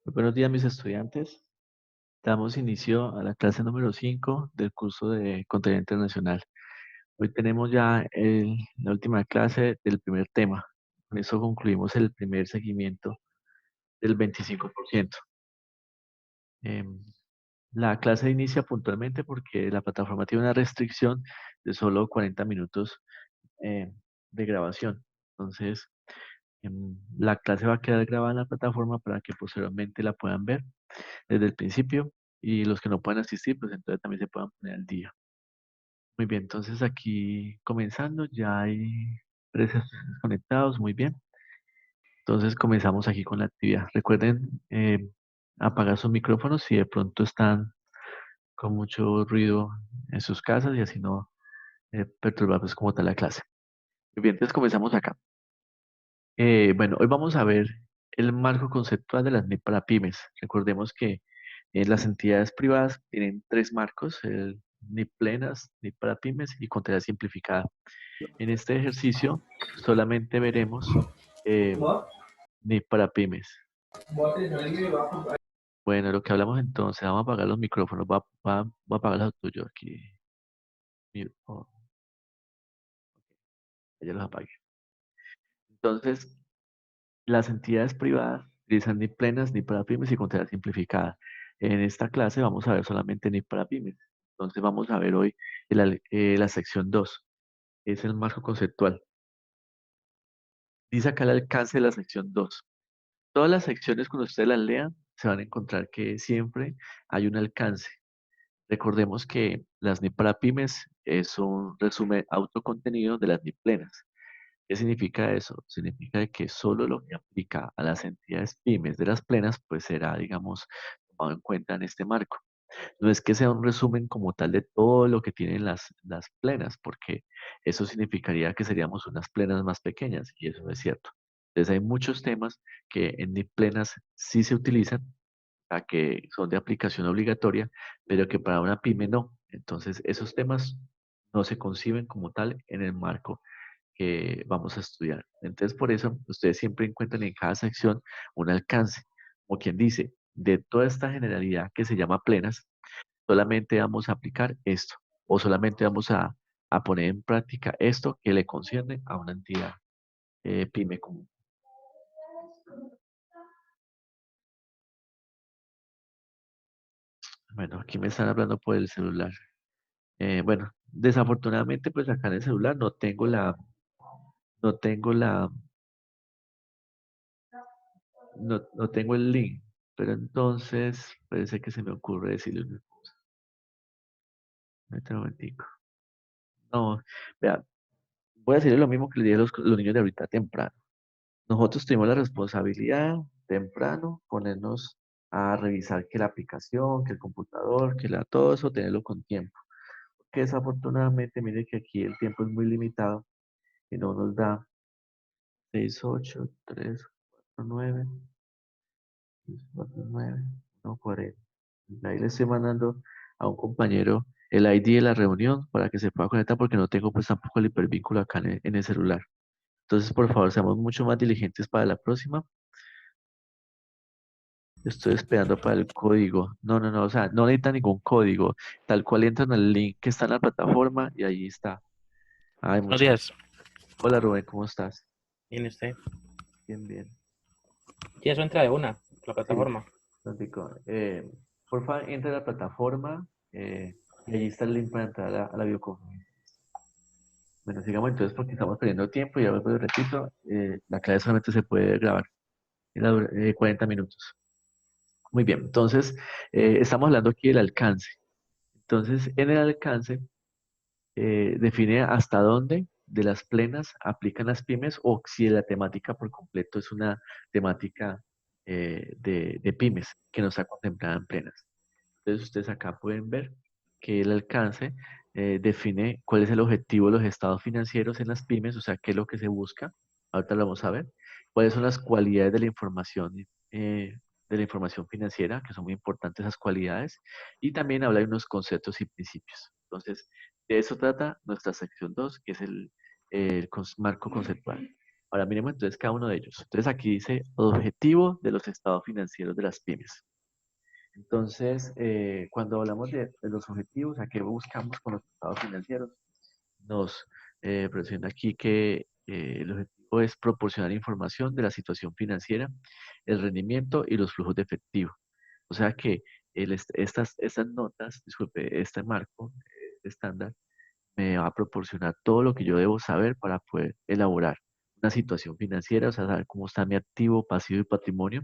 Muy buenos días, mis estudiantes. Damos inicio a la clase número 5 del curso de Contabilidad Internacional. Hoy tenemos ya la última clase del primer tema. Con eso concluimos el primer seguimiento del 25%. Em, la clase inicia puntualmente porque la plataforma tiene una restricción de solo 40 minutos de grabación. Entonces, la clase va a quedar grabada en la plataforma para que posteriormente la puedan ver desde el principio y los que no puedan asistir, pues entonces también se puedan poner al día. Muy bien, entonces aquí comenzando, ya hay tres estudiantes conectados, muy bien. Entonces comenzamos aquí con la actividad. Recuerden apagar sus micrófonos si de pronto están con mucho ruido en sus casas y así no perturbar pues como tal la clase. Muy bien, entonces comenzamos acá. Bueno, hoy vamos a ver el marco conceptual de las NIP para pymes. Recordemos que las entidades privadas tienen tres marcos, el NIP plenas, NIP para pymes y contabilidad simplificada. En este ejercicio solamente veremos eh, NIP para pymes. Bueno, lo que hablamos entonces, vamos a apagar los micrófonos, voy a apagar los tuyos aquí. Oh, ya los apagué. Entonces, las entidades privadas utilizan NIP plenas, NIP para pymes y contabilidad simplificada. En esta clase vamos a ver solamente NIP para pymes. Entonces vamos a ver hoy la sección 2. Es el marco conceptual. Dice acá el alcance de la sección 2. Todas las secciones cuando ustedes las lean se van a encontrar que siempre hay un alcance. Recordemos que las NIP para pymes es un resumen autocontenido de las NIP plenas. ¿Qué significa eso? Significa que solo lo que aplica a las entidades pymes de las plenas, pues será, digamos, tomado en cuenta en este marco. No es que sea un resumen como tal de todo lo que tienen las plenas, porque eso significaría que seríamos unas plenas más pequeñas, y eso no es cierto. Entonces hay muchos temas que en NIP plenas sí se utilizan, a que son de aplicación obligatoria, pero que para una pyme no. Entonces esos temas no se conciben como tal en el marco que vamos a estudiar. Entonces, por eso, ustedes siempre encuentran en cada sección un alcance, como quien dice, de toda esta generalidad que se llama plenas, solamente vamos a aplicar esto, o solamente vamos a poner en práctica esto que le concierne a una entidad pyme común. Bueno, aquí me están hablando por el celular. Bueno, desafortunadamente, pues acá en el celular no tengo no tengo el link, pero entonces parece que se me ocurre decirle una cosa. Un momentico. No, vea, voy a decirle lo mismo que le dije a los niños de ahorita temprano. Nosotros tuvimos la responsabilidad temprano ponernos a revisar que la aplicación, que el computador, todo eso, tenerlo con tiempo. Que desafortunadamente, mire que aquí el tiempo es muy limitado y no nos da 6 8 3 4 9 4 9 1 40. Ahí le estoy mandando a un compañero el ID de la reunión para que se pueda conectar porque no tengo pues tampoco el hipervínculo acá en el celular. Entonces, por favor, seamos mucho más diligentes para la próxima. Estoy esperando para el código. No, o sea, no necesita ningún código. Tal cual entran al link que está en la plataforma y ahí está. Ay, Buenos muchas. días. Hola Rubén, ¿cómo estás? ¿Viene usted? Bien, bien. ¿Y eso entra de una? La Sí, plataforma. Francisco. Por favor, entra a la plataforma y allí está el link para entrar a la videoconferencia. Bueno, sigamos entonces porque estamos perdiendo tiempo y ya vuelvo y repito, la clase solamente se puede grabar en 40 minutos. Muy bien, entonces estamos hablando aquí del alcance. Entonces, en el alcance define hasta dónde de las plenas aplican las pymes o si la temática por completo es una temática de pymes que no está contemplada en plenas. Entonces ustedes acá pueden ver que el alcance define cuál es el objetivo de los estados financieros en las pymes, o sea, qué es lo que se busca. Ahorita lo vamos a ver. Cuáles son las cualidades de la información financiera, que son muy importantes esas cualidades. Y también habla de unos conceptos y principios. Entonces, de eso trata nuestra sección 2 que es el marco conceptual. Ahora miremos entonces cada uno de ellos. Entonces aquí dice objetivo de los estados financieros de las pymes. Entonces, cuando hablamos de los objetivos, ¿a qué buscamos con los estados financieros? Nos presiona aquí que el objetivo es proporcionar información de la situación financiera, el rendimiento y los flujos de efectivo. O sea que estas notas, disculpe, este marco estándar me va a proporcionar todo lo que yo debo saber para poder elaborar una situación financiera, o sea, saber cómo está mi activo, pasivo y patrimonio,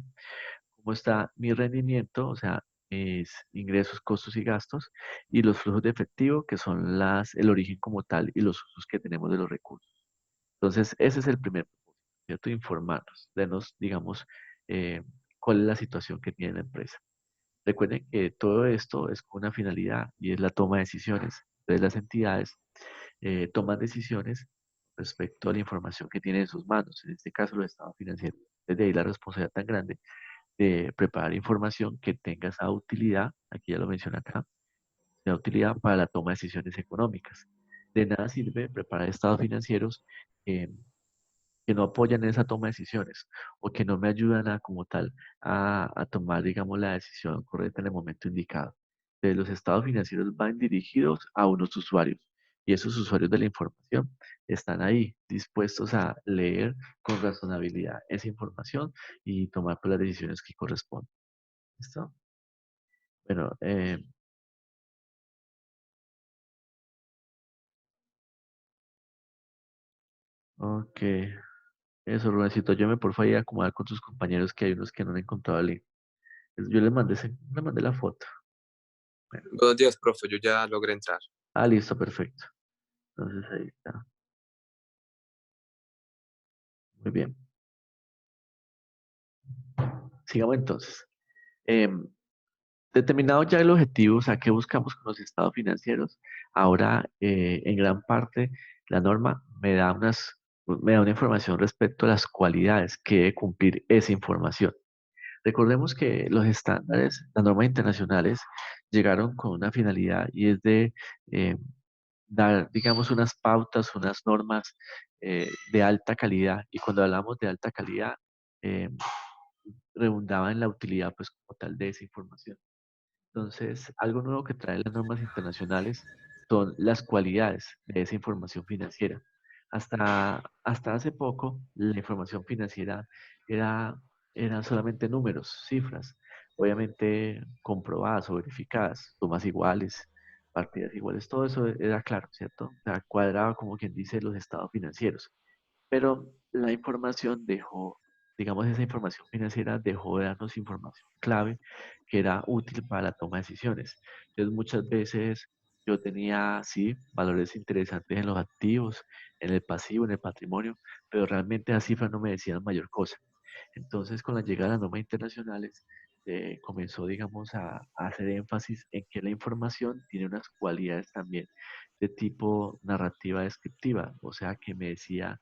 cómo está mi rendimiento, o sea, mis ingresos, costos y gastos, y los flujos de efectivo, que son el origen como tal y los usos que tenemos de los recursos. Entonces, ese es el primer punto, ¿cierto? Informarnos, denos, digamos, eh, cuál es la situación que tiene la empresa. Recuerden que todo esto es con una finalidad y es la toma de decisiones. Entonces, las entidades toman decisiones respecto a la información que tienen en sus manos, en este caso los estados financieros. Desde ahí la responsabilidad tan grande de preparar información que tenga esa utilidad, aquí ya lo menciona acá, la utilidad para la toma de decisiones económicas. De nada sirve preparar estados financieros eh, que no apoyan esa toma de decisiones o que no me ayudan a, como tal, a tomar, digamos, la decisión correcta en el momento indicado. Entonces, los estados financieros van dirigidos a unos usuarios y esos usuarios de la información están ahí dispuestos a leer con razonabilidad esa información y tomar pues, las decisiones que corresponden. ¿Listo? Bueno, ok. Eso, Rubensito, yo me por favor a acomodar con tus compañeros que hay unos que no han encontrado el link. Yo les mandé la foto. Bueno, Buenos días, profe. Yo ya logré entrar. listo, perfecto. Entonces ahí está. Muy bien. Sigamos entonces. Em, Determinado ya el objetivo, o sea, ¿qué buscamos con los estados financieros? Ahora, en gran parte, la norma me da una información respecto a las cualidades que debe cumplir esa información. Recordemos que los estándares, las normas internacionales, llegaron con una finalidad y es de eh, dar, digamos, unas pautas, unas normas de alta calidad. Y cuando hablamos de alta calidad, eh, redundaba en la utilidad, pues, como tal de esa información. Entonces, algo nuevo que traen las normas internacionales son las cualidades de esa información financiera. Hasta hace poco, la información financiera era, eran solamente números, cifras, obviamente comprobadas o verificadas, sumas iguales, partidas iguales, todo eso era claro, ¿cierto? O sea, cuadraba como quien dice los estados financieros. Pero la información dejó, digamos, esa información financiera dejó de darnos información clave que era útil para la toma de decisiones. Entonces, muchas veces yo tenía, sí, valores interesantes en los activos, en el pasivo, en el patrimonio, pero realmente las cifras no me decían mayor cosa. Entonces, con la llegada de las normas internacionales, comenzó, digamos, a hacer énfasis en que la información tiene unas cualidades también de tipo narrativa descriptiva, o sea, que me decía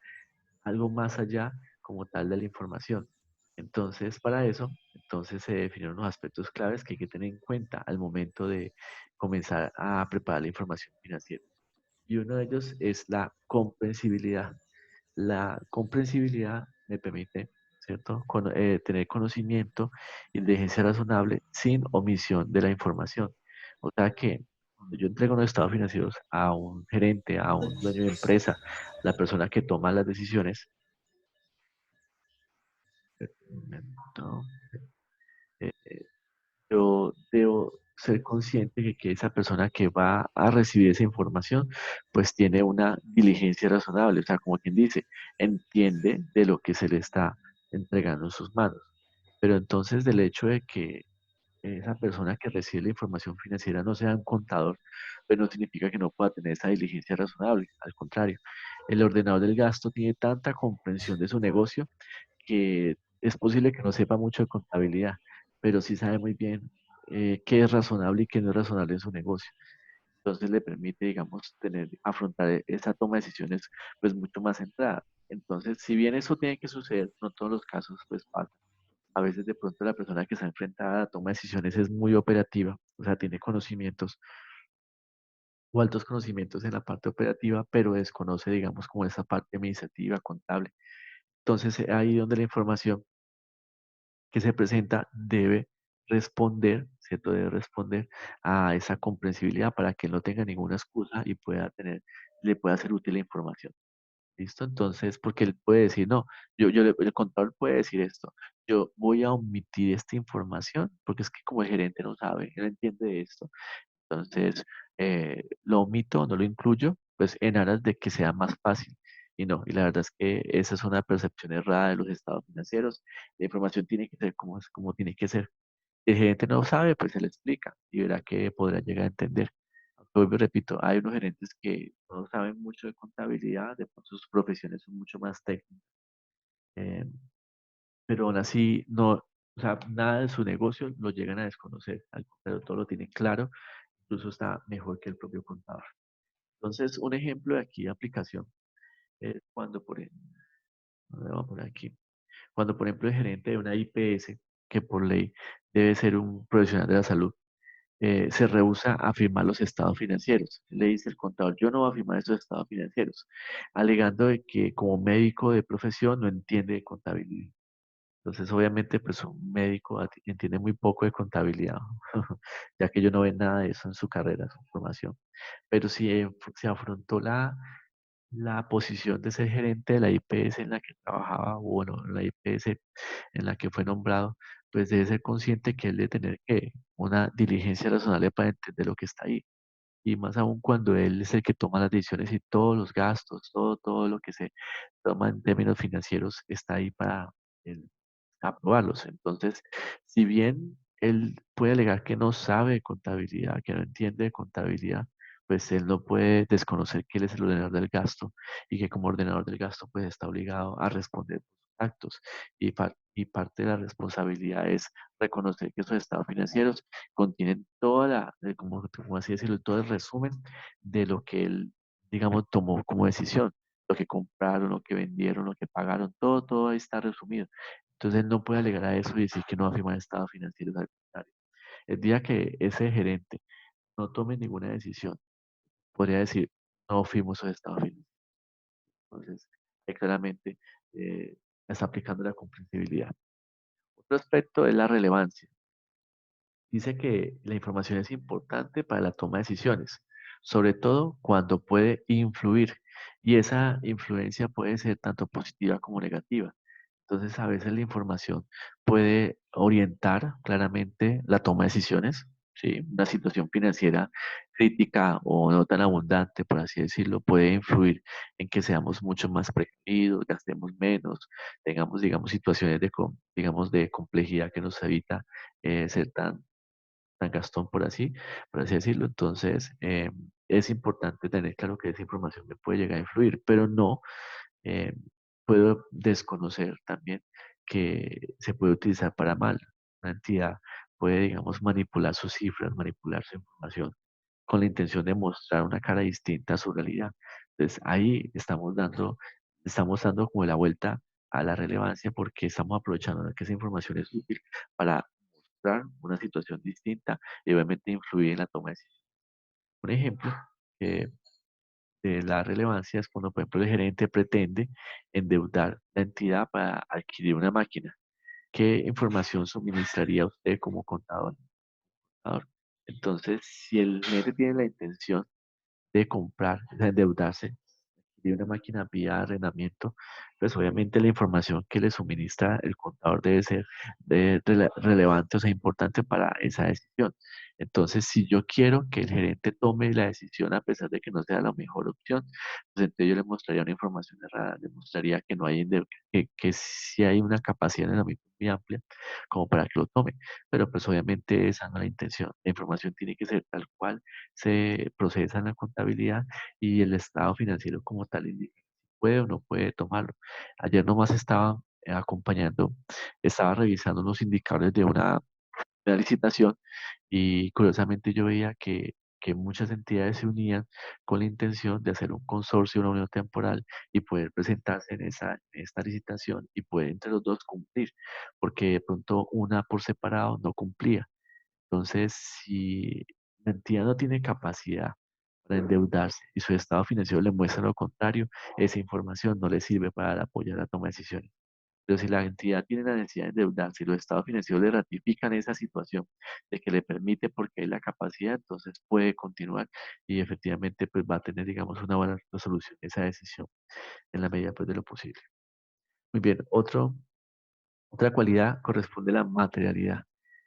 algo más allá como tal de la información. Entonces, para eso, entonces se definieron los aspectos claves que hay que tener en cuenta al momento de comenzar a preparar la información financiera. Y uno de ellos es la comprensibilidad. La comprensibilidad me permite, ¿cierto?, tener conocimiento, inteligencia razonable sin omisión de la información. O sea que cuando yo entrego los estados financieros a un gerente, a un dueño de empresa, la persona que toma las decisiones, un momento, eh, yo debo ser consciente de que esa persona que va a recibir esa información, pues tiene una diligencia razonable, o sea, como quien dice, entiende de lo que se le está entregando en sus manos. Pero entonces del hecho de que esa persona que recibe la información financiera no sea un contador, pues no significa que no pueda tener esa diligencia razonable. Al contrario, el ordenador del gasto tiene tanta comprensión de su negocio que es posible que no sepa mucho de contabilidad, pero sí sabe muy bien qué es razonable y qué no es razonable en su negocio. Entonces le permite, digamos, afrontar esa toma de decisiones pues mucho más centrada. Entonces, si bien eso tiene que suceder, no todos los casos pues pasa. A veces de pronto la persona que está enfrentada a la toma de decisiones es muy operativa, o sea, tiene conocimientos o altos conocimientos en la parte operativa, pero desconoce, digamos, como esa parte administrativa, contable. Entonces, ahí donde la información que se presenta debe responder, ¿cierto? Debe responder a esa comprensibilidad para que no tenga ninguna excusa y le pueda ser útil la información. ¿Listo? Entonces, porque él puede decir, no, el contador puede decir esto, yo voy a omitir esta información, porque es que como el gerente no sabe, él no entiende esto, entonces lo omito, no lo incluyo, pues en aras de que sea más fácil. Y no, y la verdad es que esa es una percepción errada de los estados financieros. La información tiene que ser como tiene que ser. Si el gerente no sabe, pues se le explica y verá que podrá llegar a entender. Aunque vuelvo y repito, hay unos gerentes que no saben mucho de contabilidad, de pronto sus profesiones son mucho más técnicas, eh, pero aún así no, o sea, nada de su negocio lo llegan a desconocer, al contrario, todo lo tienen claro, incluso está mejor que el propio contador. Entonces, un ejemplo de aquí de aplicación es cuando vamos por aquí, cuando por ejemplo el gerente de una IPS, que por ley debe ser un profesional de la salud, se rehúsa a firmar los estados financieros. Le dice el contador, yo no voy a firmar esos estados financieros, alegando de que como médico de profesión no entiende de contabilidad. Entonces, obviamente, pues un médico entiende muy poco de contabilidad, ya que ellos no ven nada de eso en su carrera, su formación. Pero si se afrontó la posición de ser gerente de la IPS en la que trabajaba, o bueno, la IPS en la que fue nombrado, pues debe ser consciente que él debe tener que una diligencia razonable para entender lo que está ahí. Y más aún cuando él es el que toma las decisiones y todos los gastos, todo lo que se toma en términos financieros está ahí para él aprobarlos. Entonces, si bien él puede alegar que no sabe de contabilidad, que no entiende de contabilidad, pues él no puede desconocer que él es el ordenador del gasto y que como ordenador del gasto pues está obligado a responder por sus actos. Y parte de la responsabilidad es reconocer que esos estados financieros contienen como así decirlo, todo el resumen de lo que él, digamos, tomó como decisión, lo que compraron, lo que vendieron, lo que pagaron, todo ahí está resumido. Entonces él no puede alegar a eso y decir que no va a firmar estados financieros, al contrario. El día que ese gerente no tome ninguna decisión, podría decir, no firmo esos estados financieros. Entonces, ahí claramente está aplicando la comprensibilidad. Otro aspecto es la relevancia. Dice que la información es importante para la toma de decisiones, sobre todo cuando puede influir, y esa influencia puede ser tanto positiva como negativa. Entonces, a veces la información puede orientar claramente la toma de decisiones, ¿sí? Una situación financiera crítica o no tan abundante, por así decirlo, puede influir en que seamos mucho más precavidos, gastemos menos, tengamos, digamos, situaciones digamos, de complejidad que nos evita ser tan gastón, por así decirlo. Entonces, es importante tener claro que esa información me puede llegar a influir, pero no eh, puedo desconocer también que se puede utilizar para mal. Una entidad puede, digamos, manipular sus cifras, manipular su información con la intención de mostrar una cara distinta a su realidad. Entonces, ahí estamos dando como la vuelta a la relevancia porque estamos aprovechando de que esa información es útil para mostrar una situación distinta y obviamente influir en la toma de decisiones. Un ejemplo de la relevancia es cuando, por ejemplo, el gerente pretende endeudar la entidad para adquirir una máquina. ¿Qué información suministraría usted como contador? Entonces, si el gerente tiene la intención de comprar, de endeudarse, de una máquina vía arrendamiento, pues obviamente la información que le suministra el contador debe ser relevante, o sea, importante para esa decisión. Entonces, si yo quiero que el gerente tome la decisión a pesar de que no sea la mejor opción, pues entonces yo le mostraría una información errada, le mostraría que no hay, que sí hay una capacidad en el ámbito muy amplia como para que lo tome, pero pues obviamente esa no es la intención. La información tiene que ser tal cual se procesa en la contabilidad y el estado financiero como tal indica si puede o no puede tomarlo. Ayer nomás estaba estaba revisando unos indicadores de una licitación y curiosamente yo veía que muchas entidades se unían con la intención de hacer un consorcio, una unión temporal y poder presentarse en esta licitación y poder entre los dos cumplir, porque de pronto una por separado no cumplía. Entonces, si la entidad no tiene capacidad para endeudarse y su estado financiero le muestra lo contrario, esa información no le sirve para apoyar la toma de decisiones. Pero si la entidad tiene la necesidad de endeudarse y los estados financieros le ratifican esa situación de que le permite porque hay la capacidad, entonces puede continuar y efectivamente pues va a tener, digamos, una buena resolución esa decisión en la medida pues de lo posible. Muy bien, otra cualidad corresponde a la materialidad.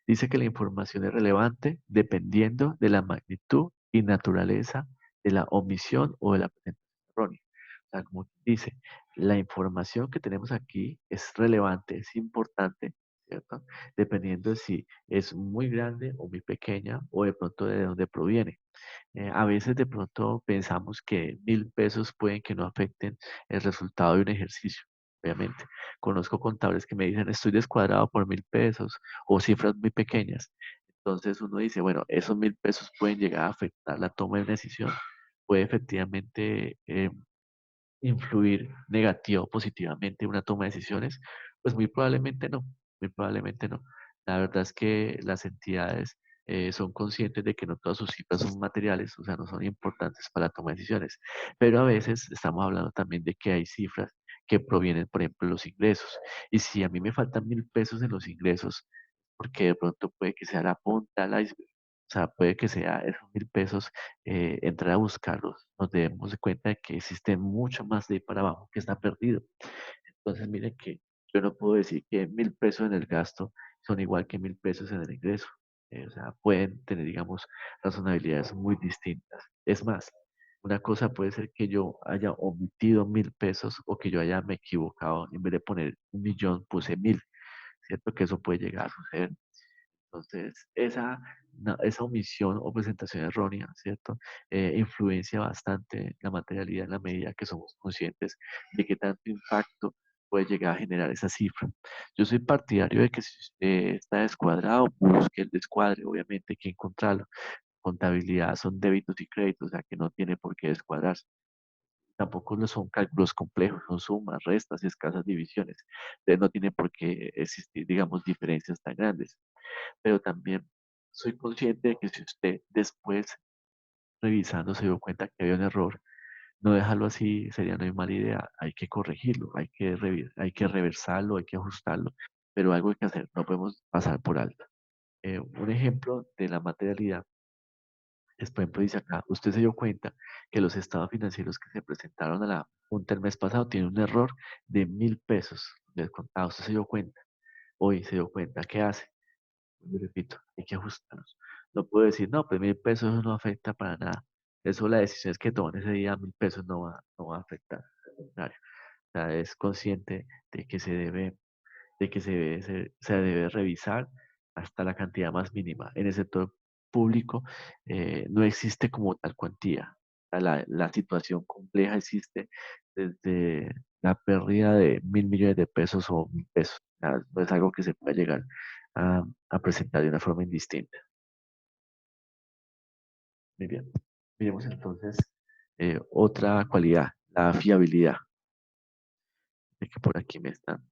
Dice que la información es relevante dependiendo de la magnitud y naturaleza de la omisión o de la presentación errónea. O sea, como dice, la información que tenemos aquí es relevante, es importante, ¿cierto? Dependiendo de si es muy grande o muy pequeña o de pronto de dónde proviene. A veces de pronto pensamos que 1.000 pesos pueden que no afecten el resultado de un ejercicio, obviamente. Conozco contadores que me dicen, estoy descuadrado por 1.000 pesos o cifras muy pequeñas. Entonces uno dice, bueno, esos 1.000 pesos pueden llegar a afectar la toma de una decisión, puede efectivamente influir negativo o positivamente en una toma de decisiones, pues muy probablemente no, muy probablemente no. La verdad es que las entidades son conscientes de que no todas sus cifras son materiales, o sea, no son importantes para la toma de decisiones, pero a veces estamos hablando también de que hay cifras que provienen, por ejemplo, de los ingresos. Y si a mí me faltan 1.000 pesos en los ingresos, porque de pronto puede que sea la punta del iceberg, o sea, puede que sea esos 1.000 pesos, entrar a buscarlos, nos debemos de cuenta de que existe mucho más de ahí para abajo que está perdido. Entonces, miren que yo no puedo decir que 1.000 pesos en el gasto son igual que 1.000 pesos en el ingreso. O sea, pueden tener, digamos, razonabilidades muy distintas. Es más, una cosa puede ser que yo haya omitido 1.000 pesos o que yo haya me equivocado. En vez de poner 1.000.000, puse 1.000. ¿Cierto? Que eso puede llegar a suceder. Entonces, esa omisión o presentación errónea, ¿cierto? Influencia bastante la materialidad en la medida que somos conscientes de qué tanto impacto puede llegar a generar esa cifra. Yo soy partidario de que si usted está descuadrado, busque el descuadre, obviamente hay que encontrarlo. Contabilidad son débitos y créditos, o sea que no tiene por qué descuadrarse. Tampoco no son cálculos complejos, son sumas, restas y escasas divisiones. Entonces no tiene por qué existir, digamos, diferencias tan grandes. Pero también soy consciente de que si usted después, revisando, se dio cuenta que había un error, no dejarlo así sería una mala idea. Hay que corregirlo, hay que reversarlo, hay que ajustarlo, pero algo hay que hacer, no podemos pasar por alto. Un ejemplo de la materialidad es, por ejemplo, dice acá, usted se dio cuenta que los estados financieros que se presentaron a la Junta el mes pasado tienen un error de 1.000 pesos descontado. Usted se dio cuenta, hoy se dio cuenta, ¿qué hace? Y repito, hay que ajustarnos. No puedo decir, no, pues 1.000 pesos eso no afecta para nada. Eso, la decisión es que tomen ese día, 1.000 pesos no va a afectar. Al contrario, o sea, es consciente de que se debe revisar hasta la cantidad más mínima. En el sector público no existe como tal cuantía. O sea, la situación compleja existe desde la pérdida de 1.000 millones de pesos o 1.000 pesos. O sea, no es algo que se pueda llegar a presentar de una forma indistinta. Muy bien. Miremos entonces otra cualidad, la fiabilidad. Es que por aquí me están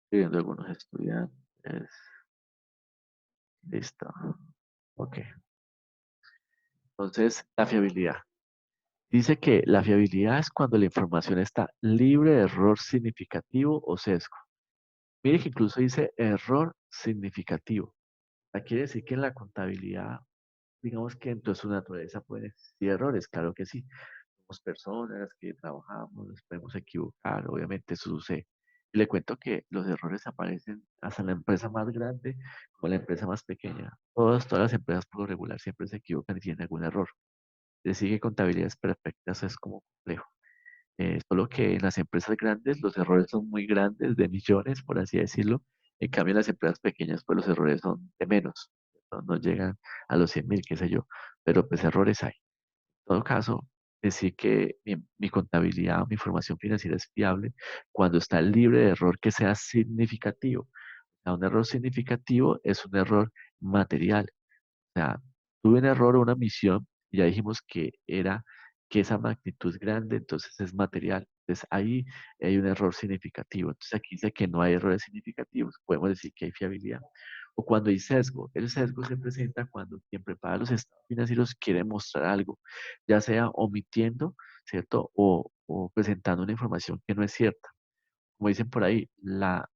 escribiendo algunos estudiantes. Listo. Ok. Entonces, la fiabilidad. Dice que la fiabilidad es cuando la información está libre de error significativo o sesgo. Mire que incluso dice error significativo. O sea, quiere decir que en la contabilidad, digamos que dentro de su naturaleza pueden existir errores, claro que sí. Somos personas que trabajamos, nos podemos equivocar, obviamente eso sucede. Y le cuento que los errores aparecen hasta en la empresa más grande como en la empresa más pequeña. Todas las empresas por lo regular siempre se equivocan y tienen algún error. Decir que contabilidades perfectas es como complejo. Solo que en las empresas grandes los errores son muy grandes, de millones, por así decirlo. En cambio, en las empresas pequeñas, pues los errores son de menos. No llegan a los 100.000, qué sé yo. Pero pues errores hay. En todo caso, decir que mi contabilidad o mi información financiera es fiable cuando está libre de error que sea significativo. O sea, un error significativo es un error material. O sea, tuve un error o una misión y ya dijimos que era que esa magnitud es grande, entonces es material. Entonces ahí hay un error significativo. Entonces aquí dice que no hay errores significativos. Podemos decir que hay fiabilidad. O cuando hay sesgo. El sesgo se presenta cuando quien prepara los estados financieros quiere mostrar algo, ya sea omitiendo, ¿cierto? O presentando una información que no es cierta. Como dicen por ahí, la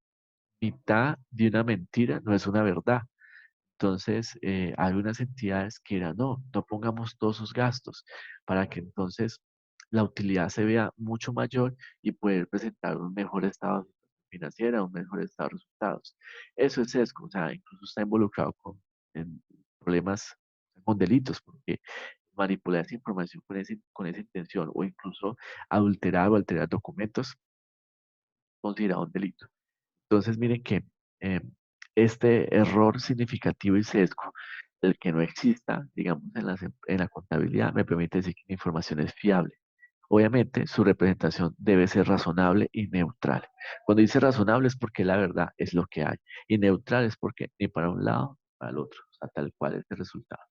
mitad de una mentira no es una verdad. Entonces, hay unas entidades que dirán, no, no pongamos todos sus gastos para que entonces la utilidad se vea mucho mayor y poder presentar un mejor estado financiero, un mejor estado de resultados. Eso es sesgo, o sea, incluso está involucrado en problemas, con delitos, porque manipular esa información con esa intención o incluso adulterar o alterar documentos considerado un delito. Entonces, miren que eh, este error significativo y sesgo, el que no exista, digamos, en la contabilidad, me permite decir que la información es fiable. Obviamente, su representación debe ser razonable y neutral. Cuando dice razonable es porque la verdad es lo que hay, y neutral es porque ni para un lado ni para el otro, o sea, tal cual es el resultado.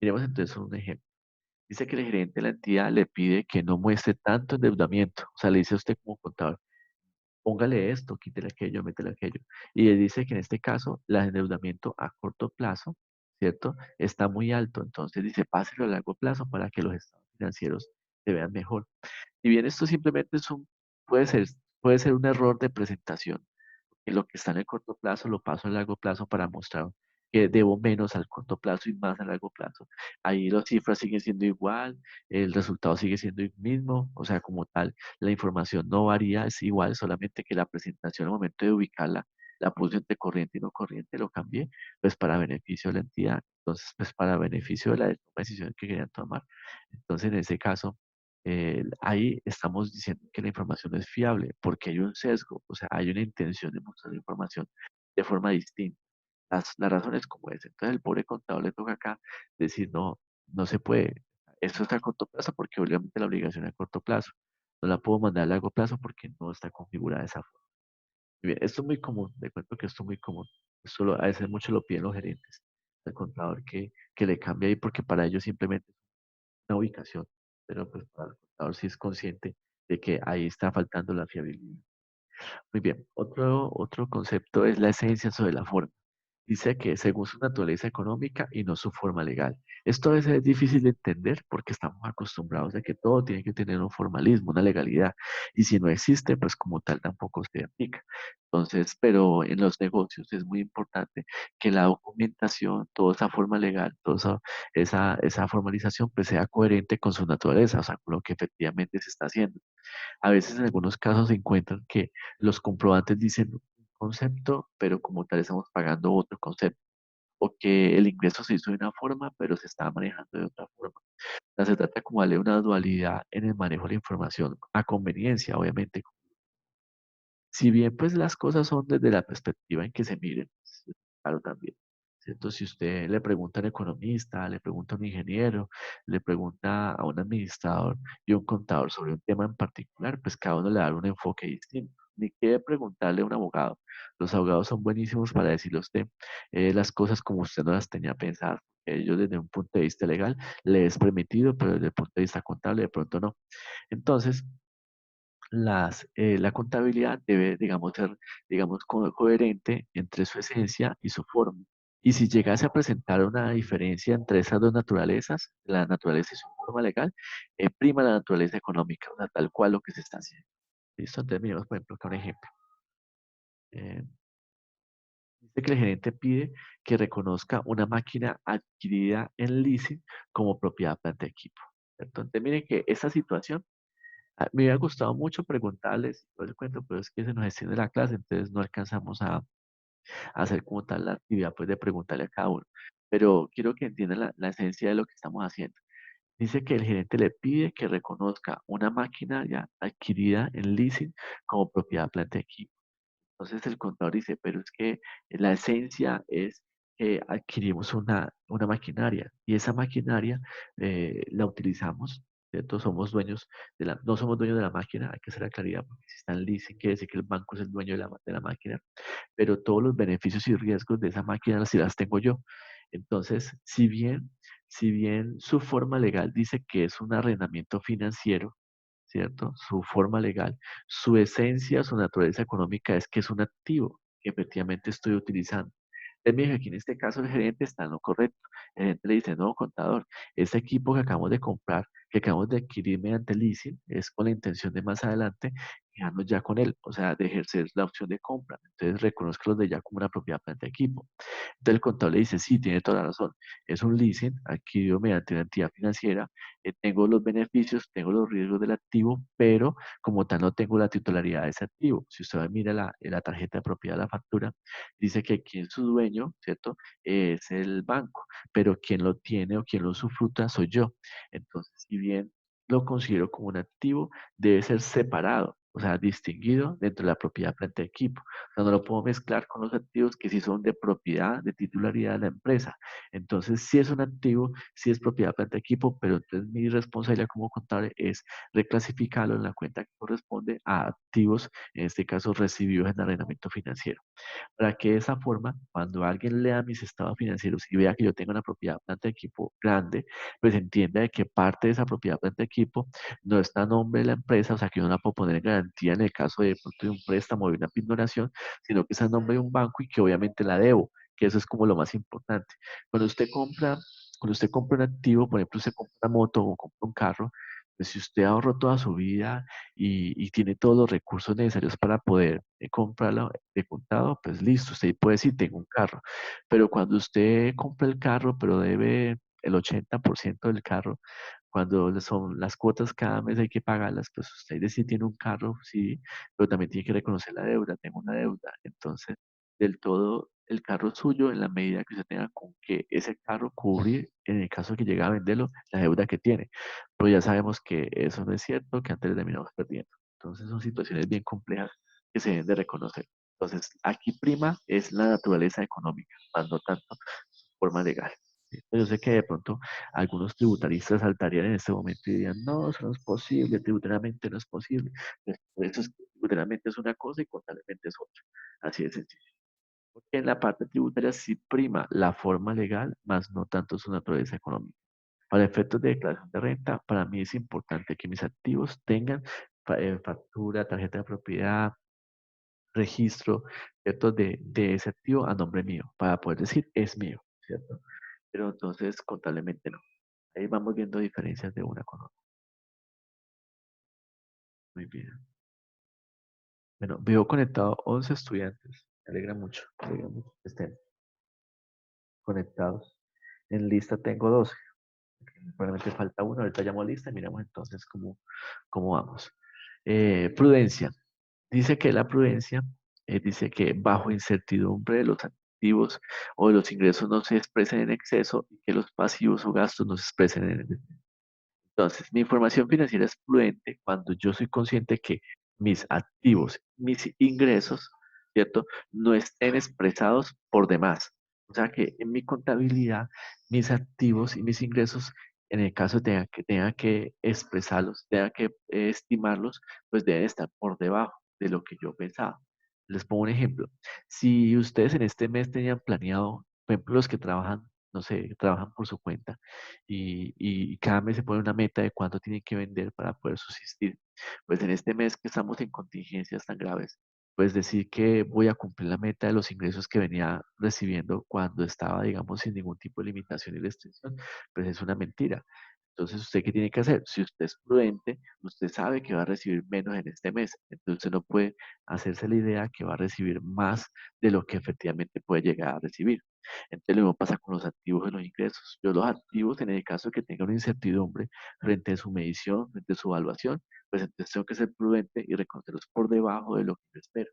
Miremos entonces un ejemplo. Dice que el gerente de la entidad le pide que no muestre tanto endeudamiento, o sea, le dice a usted como contador, póngale esto, quítele aquello, métele aquello. Y él dice que en este caso, el endeudamiento a corto plazo, ¿cierto? Está muy alto. Entonces dice, páselo a largo plazo para que los estados financieros se vean mejor. Y bien, esto simplemente puede ser, puede ser un error de presentación, que lo que está en el corto plazo lo paso al largo plazo para mostrar que debo menos al corto plazo y más a largo plazo. Ahí las cifras siguen siendo igual, el resultado sigue siendo el mismo, o sea, como tal, la información no varía, es igual, solamente que la presentación al momento de ubicarla, la puse entre corriente y no corriente, lo cambié, pues para beneficio de la entidad, entonces, pues para beneficio de la decisión que querían tomar. Entonces, en ese caso, ahí estamos diciendo que la información es fiable porque hay un sesgo, o sea, hay una intención de mostrar la información de forma distinta. La razón es como es. Entonces, el pobre contador le toca acá decir, no, no se puede. Esto está a corto plazo porque obviamente la obligación es a corto plazo. No la puedo mandar a largo plazo porque no está configurada de esa forma. Y bien, esto es muy común, le cuento que esto es muy común. A veces mucho lo piden los gerentes, el contador que le cambie ahí porque para ellos simplemente una ubicación, pero pues para el contador sí es consciente de que ahí está faltando la fiabilidad. Muy bien, otro concepto es la esencia sobre la forma. Dice que según su naturaleza económica y no su forma legal. Esto a veces es difícil de entender porque estamos acostumbrados a que todo tiene que tener un formalismo, una legalidad. Y si no existe, pues como tal tampoco se aplica. Entonces, pero en los negocios es muy importante que la documentación, toda esa forma legal, esa formalización, pues sea coherente con su naturaleza, o sea, con lo que efectivamente se está haciendo. A veces en algunos casos se encuentran que los comprobantes dicen un concepto, pero como tal estamos pagando otro concepto, o que el ingreso se hizo de una forma, pero se está manejando de otra forma. O sea, se trata como de darle una dualidad en el manejo de la información, a conveniencia, obviamente. Si bien pues las cosas son desde la perspectiva en que se miren, sí, claro también, ¿cierto? Si usted le pregunta a un economista, le pregunta a un ingeniero, le pregunta a un administrador y un contador sobre un tema en particular, pues cada uno le da un enfoque distinto. Ni que preguntarle a un abogado. Los abogados son buenísimos para decirle a usted las cosas como usted no las tenía pensadas. Ellos desde un punto de vista legal le es permitido, pero desde el punto de vista contable de pronto no. Entonces, la contabilidad debe, digamos, ser, digamos, coherente entre su esencia y su forma. Y si llegase a presentar una diferencia entre esas dos naturalezas, la naturaleza y su forma legal, prima la naturaleza económica, o sea, tal cual lo que se está haciendo. ¿Listo? Entonces, miremos, por ejemplo, acá un ejemplo. Eh, Dice que el gerente pide que reconozca una máquina adquirida en leasing como propiedad planta de equipo. ¿Cierto? Entonces, miren que esa situación. Me hubiera gustado mucho preguntarles todo el cuento, pero es que se nos extiende la clase, entonces no alcanzamos a hacer como tal la actividad pues de preguntarle a cada uno. Pero quiero que entiendan la esencia de lo que estamos haciendo. Dice que el gerente le pide que reconozca una máquina ya adquirida en leasing como propiedad planta de equipo. Entonces el contador dice, pero es que la esencia es que adquirimos una maquinaria y esa maquinaria la utilizamos, ¿cierto? Somos dueños no somos dueños de la máquina, hay que hacer la claridad, porque si está en leasing quiere decir que el banco es el dueño de la máquina, pero todos los beneficios y riesgos de esa máquina sí las tengo yo. Entonces, si bien su forma legal dice que es un arrendamiento financiero, ¿cierto? Su forma legal, su esencia, su naturaleza económica es que es un activo que efectivamente estoy utilizando. Él me dijo que en este caso el gerente está en lo correcto. El gerente le dice, no, contador, este equipo que acabamos de comprar, que acabamos de adquirir mediante leasing, es con la intención de más adelante quedarnos ya con él, o sea, de ejercer la opción de compra. Entonces reconozco los de ya como una propiedad planta de equipo. Entonces el contador le dice, sí, tiene toda la razón. Es un leasing adquirido mediante una entidad financiera. Tengo los beneficios, tengo los riesgos del activo, pero como tal no tengo la titularidad de ese activo. Si usted mira la tarjeta de propiedad de la factura, dice que quien es su dueño, ¿cierto? Es el banco, pero quien lo tiene o quien lo usufructa soy yo. Entonces, si bien lo considero como un activo, debe ser separado, o sea, distinguido dentro de la propiedad frente a equipo. O sea, no lo puedo mezclar con los activos que sí son de propiedad, de titularidad de la empresa. Entonces, sí es un activo, sí es propiedad frente a equipo, pero entonces mi responsabilidad como contable es reclasificarlo en la cuenta que corresponde a activos, en este caso recibidos en arrendamiento financiero, para que de esa forma, cuando alguien lea mis estados financieros y vea que yo tengo una propiedad planta de equipo grande, pues entienda de que parte de esa propiedad planta de equipo no está a nombre de la empresa, o sea que yo no la puedo poner en garantía en el caso de, pronto, de un préstamo o de una pignoración, sino que está a nombre de un banco y que obviamente la debo, que eso es como lo más importante. Cuando usted compra, cuando usted compra un activo, por ejemplo, usted compra una moto o compra un carro, pues si usted ahorró toda su vida y tiene todos los recursos necesarios para poder comprarlo de contado, pues listo, usted puede decir, tengo un carro. Pero cuando usted compra el carro, pero debe el 80% del carro, cuando son las cuotas cada mes hay que pagarlas, pues usted dice, tiene un carro, sí, pero también tiene que reconocer la deuda, tengo una deuda. Entonces, del todo, el carro es suyo en la medida que usted tenga con que ese carro cubrir, en el caso de que llegue a venderlo, la deuda que tiene. Pero ya sabemos que eso no es cierto, que antes le terminamos perdiendo. Entonces, son situaciones bien complejas que se deben de reconocer. Entonces, aquí prima es la naturaleza económica, más no tanto forma legal. Yo sé que de pronto algunos tributaristas saltarían en este momento y dirían, no, eso no es posible, tributariamente no es posible. Pues, por eso es que tributariamente es una cosa y contablemente es otra. Así de sencillo. Porque en la parte tributaria sí prima la forma legal, más no tanto su naturaleza económica. Para efectos de declaración de renta, para mí es importante que mis activos tengan factura, tarjeta de propiedad, registro, ¿cierto? De ese activo a nombre mío, para poder decir es mío, ¿cierto? Pero entonces contablemente no. Ahí vamos viendo diferencias de una con otra. Muy bien. Bueno, veo conectado 11 estudiantes. Me alegra mucho que estén conectados. En lista tengo 12. Probablemente falta uno. Ahorita llamo a lista y miramos entonces cómo vamos. Prudencia. Dice que la prudencia dice que bajo incertidumbre de los activos o de los ingresos no se expresen en exceso y que los pasivos o gastos no se expresen en entonces, mi información financiera es prudente cuando yo soy consciente que mis activos, mis ingresos, ¿cierto? No estén expresados por demás. O sea que en mi contabilidad, mis activos y mis ingresos, en el caso tenga que expresarlos, tenga que estimarlos, pues deben estar por debajo de lo que yo pensaba. Les pongo un ejemplo. Si ustedes en este mes tenían planeado, por ejemplo, los que trabajan, no sé, trabajan por su cuenta, y cada mes se pone una meta de cuánto tienen que vender para poder subsistir. Pues en este mes que estamos en contingencias tan graves, pues decir que voy a cumplir la meta de los ingresos que venía recibiendo cuando estaba, digamos, sin ningún tipo de limitación y restricción, pues es una mentira. Entonces, ¿usted qué tiene que hacer? Si usted es prudente, usted sabe que va a recibir menos en este mes. Entonces, usted no puede hacerse la idea que va a recibir más de lo que efectivamente puede llegar a recibir. Entonces, lo mismo pasa con los activos y los ingresos. Yo los activos, en el caso de que tenga una incertidumbre frente a su medición, frente a su evaluación, pues entonces tengo que ser prudente y reconocerlos por debajo de lo que yo espero.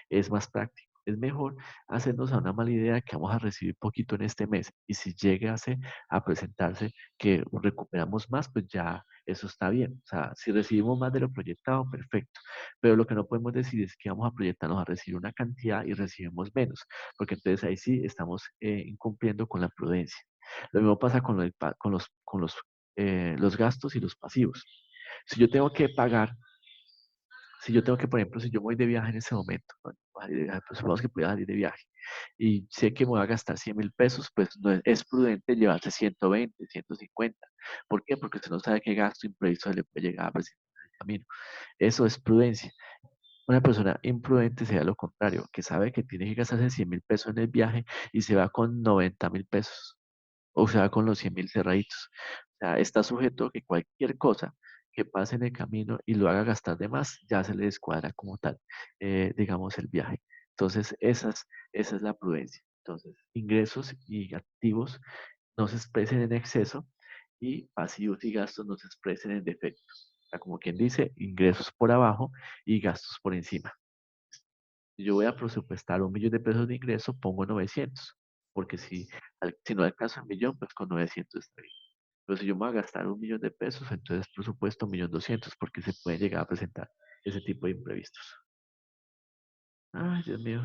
Es más práctico. Es mejor hacernos a una mala idea que vamos a recibir poquito en este mes. Y si llegase a presentarse que recuperamos más, pues ya eso está bien. O sea, si recibimos más de lo proyectado, perfecto. Pero lo que no podemos decir es que vamos a proyectarnos a recibir una cantidad y recibimos menos, porque entonces ahí sí estamos incumpliendo con la prudencia. Lo mismo pasa con los gastos y los pasivos. Si yo tengo que pagar, si yo tengo que, por ejemplo, si yo voy de viaje en ese momento, ¿no? Voy a salir de viaje, pues supongamos que voy a salir de viaje y sé que me voy a gastar 100.000 pesos, pues no es prudente llevarse 120, 150. ¿Por qué? Porque usted no sabe qué gasto imprevisto se le puede llegar a presentar en el camino. Eso es prudencia. Una persona imprudente sería lo contrario, que sabe que tiene que gastarse 100.000 pesos en el viaje y se va con 90.000 pesos, o se va con los 100.000 cerraditos. O sea, está sujeto a que cualquier cosa que pase en el camino y lo haga gastar de más, ya se le descuadra como tal, digamos, el viaje. Entonces, esa es la prudencia. Entonces, ingresos y activos no se expresen en exceso y pasivos y gastos no se expresen en defecto. O sea, como quien dice, ingresos por abajo y gastos por encima. Si yo voy a presupuestar 1.000.000 de pesos de ingreso, pongo 900, porque si no alcanzo 1.000.000, pues con 900 está bien. Pero si yo me voy a gastar 1.000.000 de pesos, entonces presupuesto 1.200.000, porque se puede llegar a presentar ese tipo de imprevistos. Ay, Dios mío.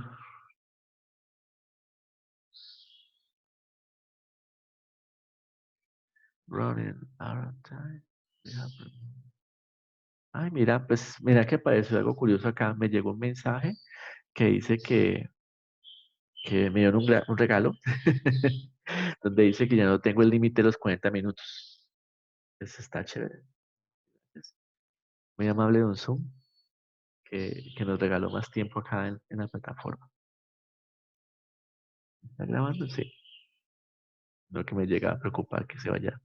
Running out of time. We have- Ay, mira, pues mira que apareció algo curioso acá. Me llegó un mensaje que dice que me dieron un regalo, donde dice que ya no tengo el límite de los 40 minutos. Eso está chévere. Es muy amable Don Zoom, que nos regaló más tiempo acá en la plataforma. ¿Está grabando? Sí. No que me llega a preocupar que se vaya,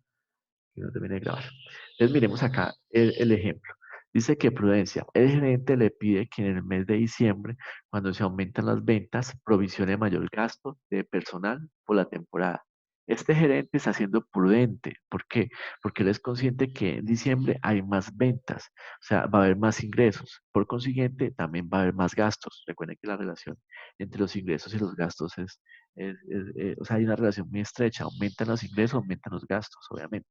que no termine de grabar. Entonces miremos acá el ejemplo. Dice que Prudencia, el gerente le pide que en el mes de diciembre, cuando se aumentan las ventas, provisione mayor gasto de personal por la temporada. Este gerente está siendo prudente. ¿Por qué? Porque él es consciente que en diciembre hay más ventas, o sea, va a haber más ingresos. Por consiguiente, también va a haber más gastos. Recuerden que la relación entre los ingresos y los gastos o sea, hay una relación muy estrecha. Aumentan los ingresos, aumentan los gastos, obviamente.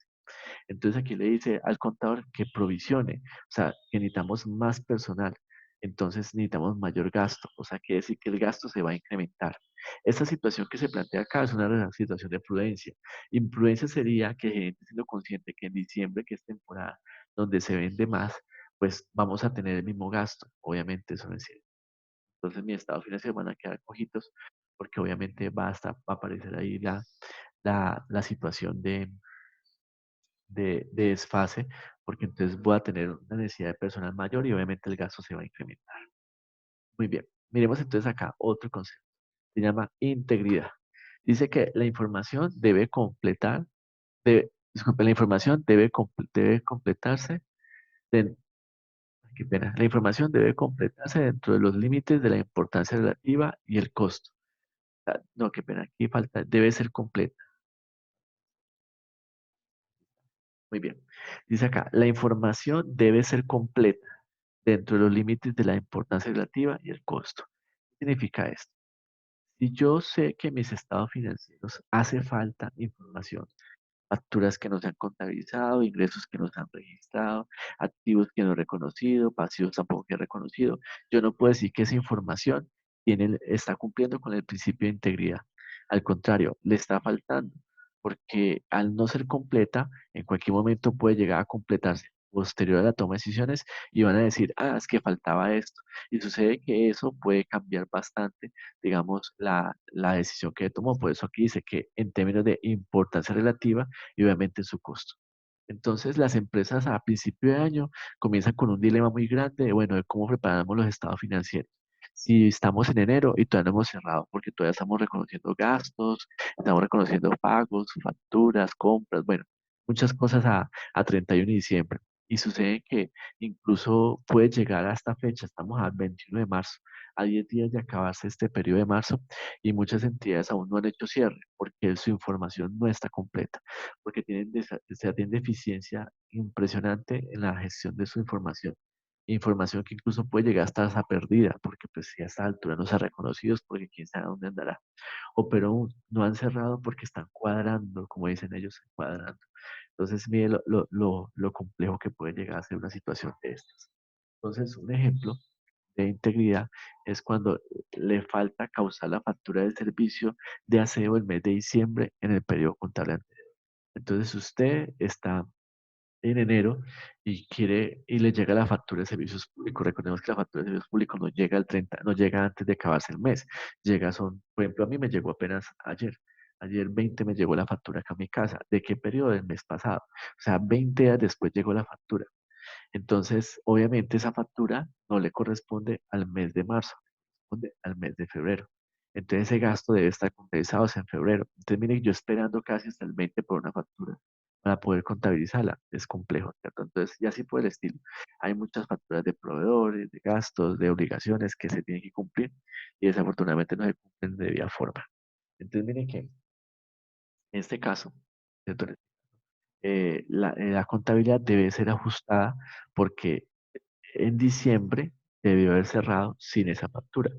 Entonces aquí le dice al contador que provisione, o sea, que necesitamos más personal. Entonces necesitamos mayor gasto, o sea, quiere decir que el gasto se va a incrementar. Esta situación que se plantea acá es una situación de prudencia. Imprudencia sería que el gerente siendo consciente que en diciembre, que es temporada donde se vende más, pues vamos a tener el mismo gasto. Obviamente eso no es cierto. Entonces mi estado financiero van a quedar cojitos porque obviamente va a aparecer ahí la situación de desfase, porque entonces voy a tener una necesidad de personal mayor y obviamente el gasto se va a incrementar. Muy bien, miremos entonces acá otro concepto. Se llama integridad. Dice que la información debe disculpe, la información debe completarse, de- qué pena, la información debe completarse dentro de los límites de la importancia relativa y el costo. Ah, no, qué pena, aquí falta, debe ser completa. Muy bien. Dice acá, la información debe ser completa dentro de los límites de la importancia relativa y el costo. ¿Qué significa esto? Si yo sé que en mis estados financieros hace falta información, facturas que no se han contabilizado, ingresos que no se han registrado, activos que no he reconocido, pasivos tampoco que he reconocido, yo no puedo decir que esa información está cumpliendo con el principio de integridad. Al contrario, le está faltando, porque al no ser completa, en cualquier momento puede llegar a completarse posterior a la toma de decisiones y van a decir, ah, es que faltaba esto. Y sucede que eso puede cambiar bastante, digamos, la decisión que tomó. Por eso aquí dice que en términos de importancia relativa y obviamente su costo. Entonces, las empresas a principio de año comienzan con un dilema muy grande de, bueno, de cómo preparamos los estados financieros. Si estamos en enero y todavía no hemos cerrado, porque todavía estamos reconociendo gastos, estamos reconociendo pagos, facturas, compras, bueno, muchas cosas a 31 de diciembre. Y sucede que incluso puede llegar a esta fecha, estamos al 21 de marzo, a 10 días de acabarse este periodo de marzo, y muchas entidades aún no han hecho cierre porque su información no está completa, porque tienen deficiencia impresionante en la gestión de su información. Información que incluso puede llegar hasta esa perdida, porque pues si a esta altura no se ha reconocido es porque quién sabe dónde andará. O pero aún no han cerrado porque están cuadrando, como dicen ellos, cuadrando. Entonces, mire lo complejo que puede llegar a ser una situación de estas. Entonces, un ejemplo de integridad es cuando le falta causar la factura del servicio de aseo el mes de diciembre en el periodo contable anterior. Entonces, usted está en enero y le llega la factura de servicios públicos. Recordemos que la factura de servicios públicos no llega al 30, no llega antes de acabarse el mes. Por ejemplo, a mí me llegó apenas ayer. Ayer 20 me llegó la factura acá a mi casa. ¿De qué periodo? Del mes pasado. O sea, 20 días después llegó la factura. Entonces, obviamente esa factura no le corresponde al mes de marzo, corresponde al mes de febrero. Entonces ese gasto debe estar contabilizado en febrero. Entonces, miren, yo esperando casi hasta el 20 por una factura para poder contabilizarla. Es complejo, ¿cierto? Entonces, y así por el estilo. Hay muchas facturas de proveedores, de gastos, de obligaciones que se tienen que cumplir y desafortunadamente no se cumplen de debida forma. Entonces, miren que en este caso, ¿cierto? La contabilidad debe ser ajustada porque en diciembre debió haber cerrado sin esa factura.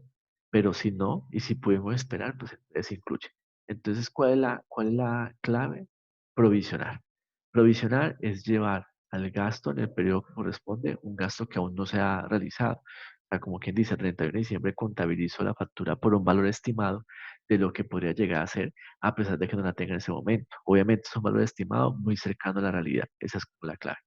Pero si no, y si pudimos esperar, pues entonces se incluye. Entonces, cuál es la clave? Provisionar. Provisionar es llevar al gasto en el periodo que corresponde un gasto que aún no se ha realizado. O sea, como quien dice, el 31 de diciembre contabilizo la factura por un valor estimado de lo que podría llegar a ser, a pesar de que no la tenga en ese momento. Obviamente es un valor estimado muy cercano a la realidad. Esa es como la clave.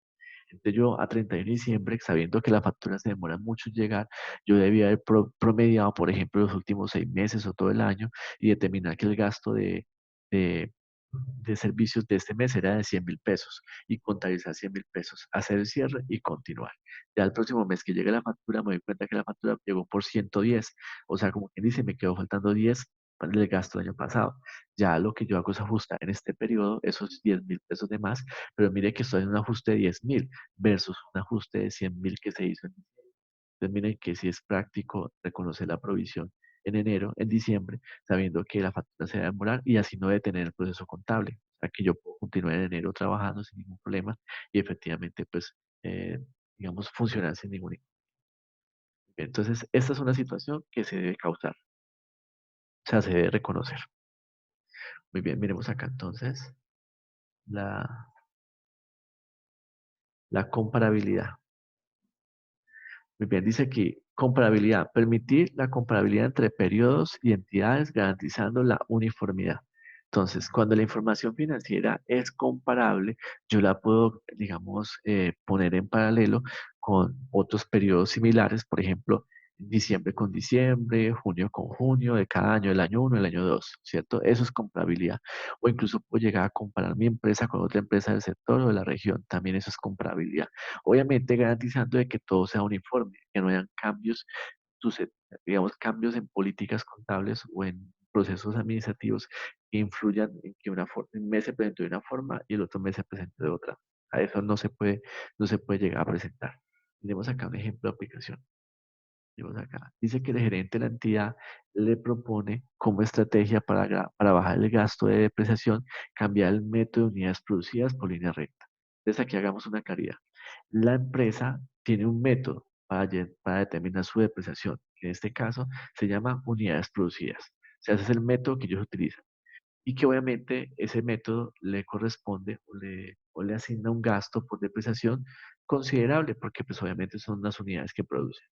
Entonces yo a 31 de diciembre, sabiendo que las facturas se demoran mucho en llegar, yo debía haber promediado, por ejemplo, los últimos 6 meses o todo el año y determinar que el gasto de, de servicios de este mes era de 100.000 pesos y contabilizar 100.000 pesos, hacer el cierre y continuar. Ya el próximo mes que llegue la factura, me doy cuenta que la factura llegó por 110, o sea, como quien dice, me quedó faltando 10 para el gasto del año pasado. Ya lo que yo hago es ajustar en este periodo esos 10.000 pesos de más, pero mire que estoy en un ajuste de 10.000 versus un ajuste de 100.000 que se hizo en diciembre. Entonces miren que si es práctico reconocer la provisión en enero, en diciembre, sabiendo que la factura se va a demorar y así no detener el proceso contable. O sea, que yo puedo continuar en enero trabajando sin ningún problema y efectivamente, pues, digamos, funcionar sin ningún inconveniente. Entonces, esta es una situación que se debe causar, o sea, se debe reconocer. Muy bien, miremos acá entonces la, la comparabilidad. Muy bien, dice aquí, comparabilidad. Permitir la comparabilidad entre periodos y entidades garantizando la uniformidad. Entonces, cuando la información financiera es comparable, yo la puedo, digamos, poner en paralelo con otros periodos similares, por ejemplo, diciembre con diciembre, junio con junio, de cada año, el año uno, el año 2, ¿cierto? Eso es comparabilidad. O incluso puedo llegar a comparar mi empresa con otra empresa del sector o de la región, también eso es comparabilidad. Obviamente garantizando de que todo sea uniforme, que no hayan cambios, suce- digamos, cambios en políticas contables o en procesos administrativos que influyan en que un mes se presente de una forma y el otro mes se presente de otra. A eso no se puede llegar a presentar. Tenemos acá un ejemplo de aplicación. Tenemos acá. Dice que el gerente de la entidad le propone como estrategia para bajar el gasto de depreciación, cambiar el método de unidades producidas por línea recta. Entonces aquí hagamos una claridad. La empresa tiene un método para determinar su depreciación, que en este caso se llama unidades producidas. O sea, ese es el método que ellos utilizan. Y que obviamente ese método le corresponde o le asigna un gasto por depreciación considerable, porque pues obviamente son las unidades que producen.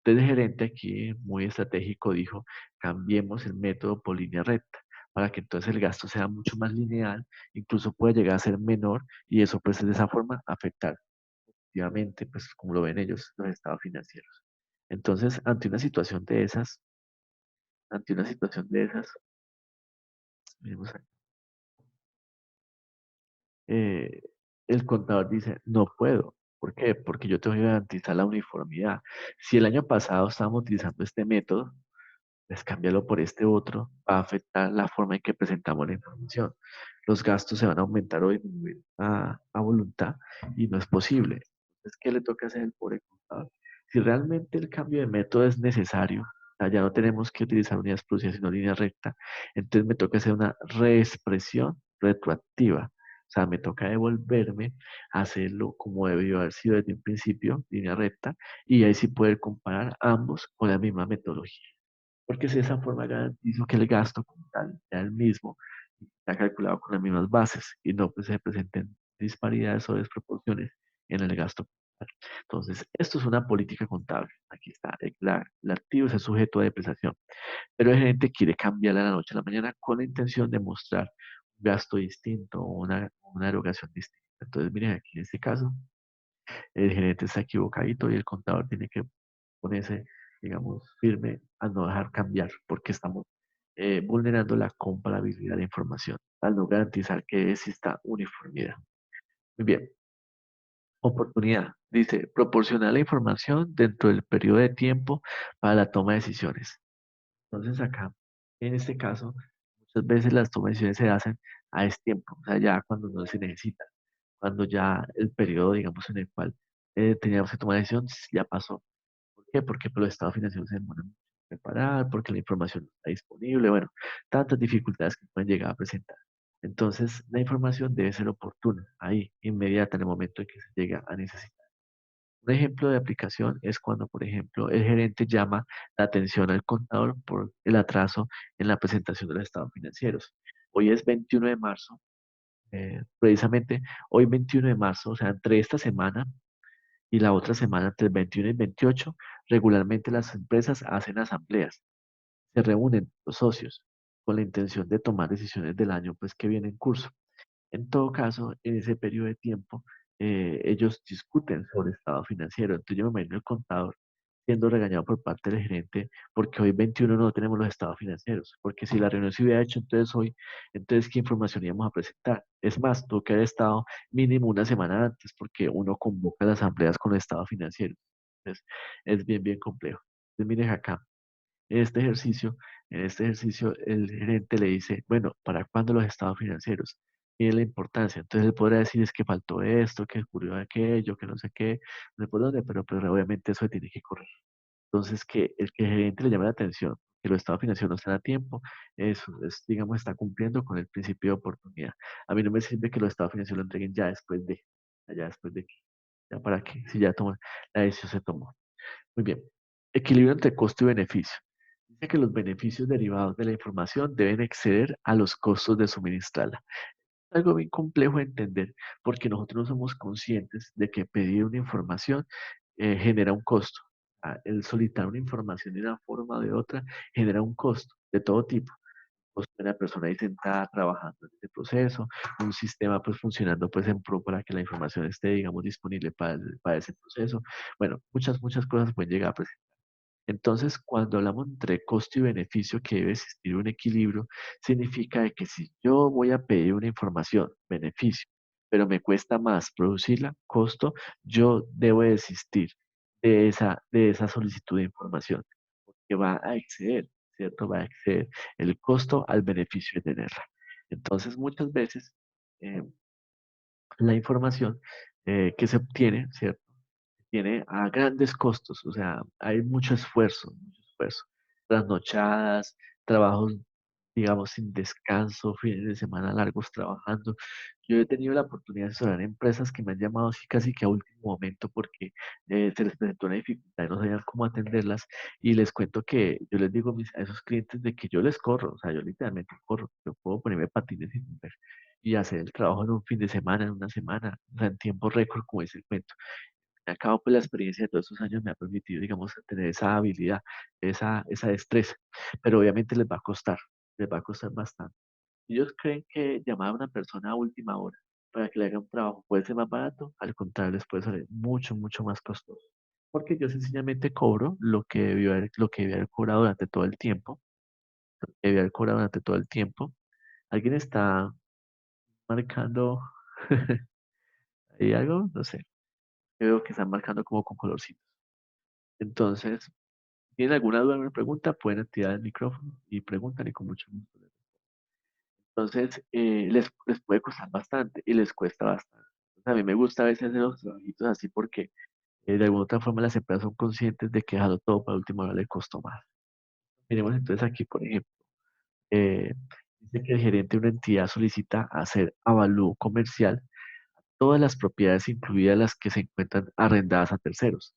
Entonces el gerente aquí, muy estratégico, dijo, cambiemos el método por línea recta, para que entonces el gasto sea mucho más lineal, incluso puede llegar a ser menor, y eso pues de esa forma afectar efectivamente, pues como lo ven ellos, los estados financieros. Entonces, ante una situación de esas, miremos aquí, eh, el contador dice, no puedo. ¿Por qué? Porque yo tengo que garantizar la uniformidad. Si el año pasado estábamos utilizando este método, pues cámbialo por este otro, va a afectar la forma en que presentamos la información. Los gastos se van a aumentar o disminuir a voluntad y no es posible. Entonces, ¿qué le toca hacer al pobre contador? Si realmente el cambio de método es necesario, o sea, ya no tenemos que utilizar unidades producidas sino línea recta, entonces me toca hacer una reexpresión retroactiva. O sea, me toca devolverme a hacerlo como debió haber sido desde un principio, línea recta, y ahí sí poder comparar ambos con la misma metodología. Porque si de esa forma garantizo que el gasto como tal sea el mismo, está calculado con las mismas bases y no pues, se presenten disparidades o desproporciones en el gasto. Entonces, esto es una política contable. Aquí está, el activo es el sujeto de depreciación, pero el gerente quiere cambiarla de la noche a la mañana con la intención de mostrar un gasto distinto o una erogación distinta. Entonces, miren aquí en este caso, el gerente está equivocadito y el contador tiene que ponerse, digamos, firme a no dejar cambiar, porque estamos vulnerando la comparabilidad de información al no garantizar que exista uniformidad. Muy bien, Oportunidad. Dice, proporcionar la información dentro del periodo de tiempo para la toma de decisiones. Entonces acá, en este caso, muchas veces las tomas de decisiones se hacen a destiempo, o sea, ya cuando no se necesita, cuando ya el periodo, digamos, en el cual teníamos que tomar decisión ya pasó. ¿Por qué? Porque pues, los estados financieros se demoran mucho en preparar, porque la información no está disponible, bueno, tantas dificultades que pueden llegar a presentar. Entonces, la información debe ser oportuna, ahí, inmediata, en el momento en que se llega a necesitar. Un ejemplo de aplicación es cuando, por ejemplo, el gerente llama la atención al contador por el atraso en la presentación de los estados financieros. Hoy es 21 de marzo, precisamente hoy 21 de marzo, o sea, entre esta semana y la otra semana, entre el 21 y el 28, regularmente las empresas hacen asambleas, se reúnen los socios con la intención de tomar decisiones del año pues, que viene en curso. En todo caso, en ese periodo de tiempo, ellos discuten sobre estado financiero. Entonces yo me imagino el contador siendo regañado por parte del gerente porque hoy 21 no tenemos los estados financieros. Porque si la reunión se hubiera hecho entonces hoy, entonces ¿qué información íbamos a presentar? Es más, tuvo que haber estado mínimo una semana antes porque uno convoca las asambleas con los estados financieros. Entonces es bien, bien complejo. Entonces miren acá. En este ejercicio, el gerente le dice, bueno, ¿para cuándo los estados financieros? Y la importancia. Entonces él podrá decir es que faltó esto, que ocurrió aquello, que no sé qué, no sé por dónde, pero obviamente eso tiene que correr. Entonces que el gerente le llame la atención, que los estados financieros no están a tiempo, eso es, digamos, está cumpliendo con el principio de oportunidad. A mí no me sirve que los estados financieros lo entreguen ya después de que, ya para qué, si ya toma, la decisión se tomó. Muy bien. Equilibrio entre costo y beneficio. Dice que los beneficios derivados de la información deben exceder a los costos de suministrarla. Algo bien complejo de entender porque nosotros no somos conscientes de que pedir una información genera un costo. El solicitar una información de una forma o de otra genera un costo de todo tipo. Costo de la persona ahí sentada trabajando en este proceso, un sistema pues funcionando pues en pro para que la información esté digamos disponible para ese proceso. Bueno, muchas cosas pueden llegar a presentar. Entonces, cuando hablamos entre costo y beneficio, que debe existir un equilibrio, significa de que si yo voy a pedir una información, beneficio, pero me cuesta más producirla, costo, yo debo desistir de esa solicitud de información, porque va a exceder, ¿cierto? Va a exceder el costo al beneficio de tenerla. Entonces, muchas veces eh, la información que se obtiene, ¿cierto? Tiene a grandes costos, o sea, hay mucho esfuerzo, trasnochadas, trabajos, digamos, sin descanso, fines de semana largos trabajando. Yo he tenido la oportunidad de asesorar empresas que me han llamado así casi que a último momento porque se les presentó una dificultad y no sabían cómo atenderlas. Y les cuento que yo les digo a esos clientes de que yo les corro, o sea, yo literalmente corro, yo puedo ponerme patines y correr y hacer el trabajo en un fin de semana, en una semana, o sea, en tiempo récord, como dice el cuento. Acabo, pues la experiencia de todos estos años me ha permitido, digamos, tener esa habilidad, esa destreza, pero obviamente les va a costar bastante. Ellos creen que llamar a una persona a última hora para que le haga un trabajo puede ser más barato, al contrario, les puede salir mucho más costoso, porque yo sencillamente cobro lo que debió haber cobrado durante todo el tiempo, debió haber cobrado durante todo el tiempo. ¿Alguien está marcando ahí algo? No sé, veo que están marcando como con colorcitos. Entonces, ¿tienen alguna duda, alguna pregunta? Pueden activar el micrófono y preguntan y con mucho gusto. Entonces, les puede costar bastante y les cuesta bastante. O sea, a mí me gusta a veces hacer los trabajitos así porque de alguna otra forma las empresas son conscientes de que dejarlo todo para última hora le costó más. Miremos entonces aquí, por ejemplo, eh, dice que el gerente de una entidad solicita hacer avalúo comercial todas las propiedades, incluidas las que se encuentran arrendadas a terceros.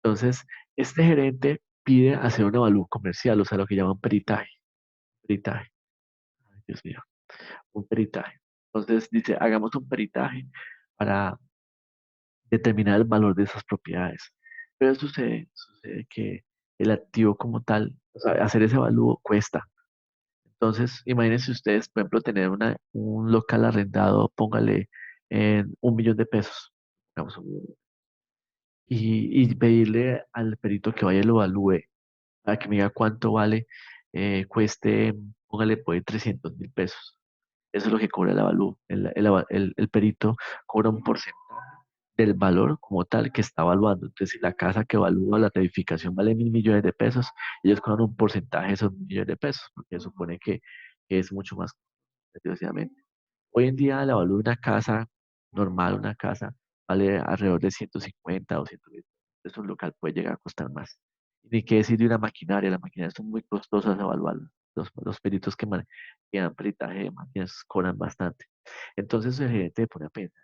Entonces, este gerente pide hacer un avalúo comercial, o sea, lo que llaman peritaje. Peritaje. Ay, Dios mío, un peritaje. Entonces dice, hagamos un peritaje para determinar el valor de esas propiedades. Pero sucede que el activo como tal, o sea, hacer ese avalúo cuesta. Entonces, imagínense ustedes, por ejemplo, tener un local arrendado, póngale en 1 millón de pesos, digamos, y pedirle al perito que vaya y lo evalúe para que me diga cuánto vale, cueste, póngale, pues 300.000 pesos. Eso es lo que cobra el avalúo. El perito cobra un porcentaje. del valor como tal que está evaluando. Entonces, si la casa que evalúa la edificación vale 1.000 millones de pesos, ellos cobran un porcentaje de esos millones de pesos, porque supone que es mucho más, desgraciadamente. Hoy en día, la valor de una casa normal, una casa, vale alrededor de 150 o 200.000. Entonces, un local puede llegar a costar más. Ni qué decir de una maquinaria, las maquinarias son muy costosas de evaluar. Los peritos que dan peritaje de máquinas cobran bastante. Entonces, el gerente pone a pensar,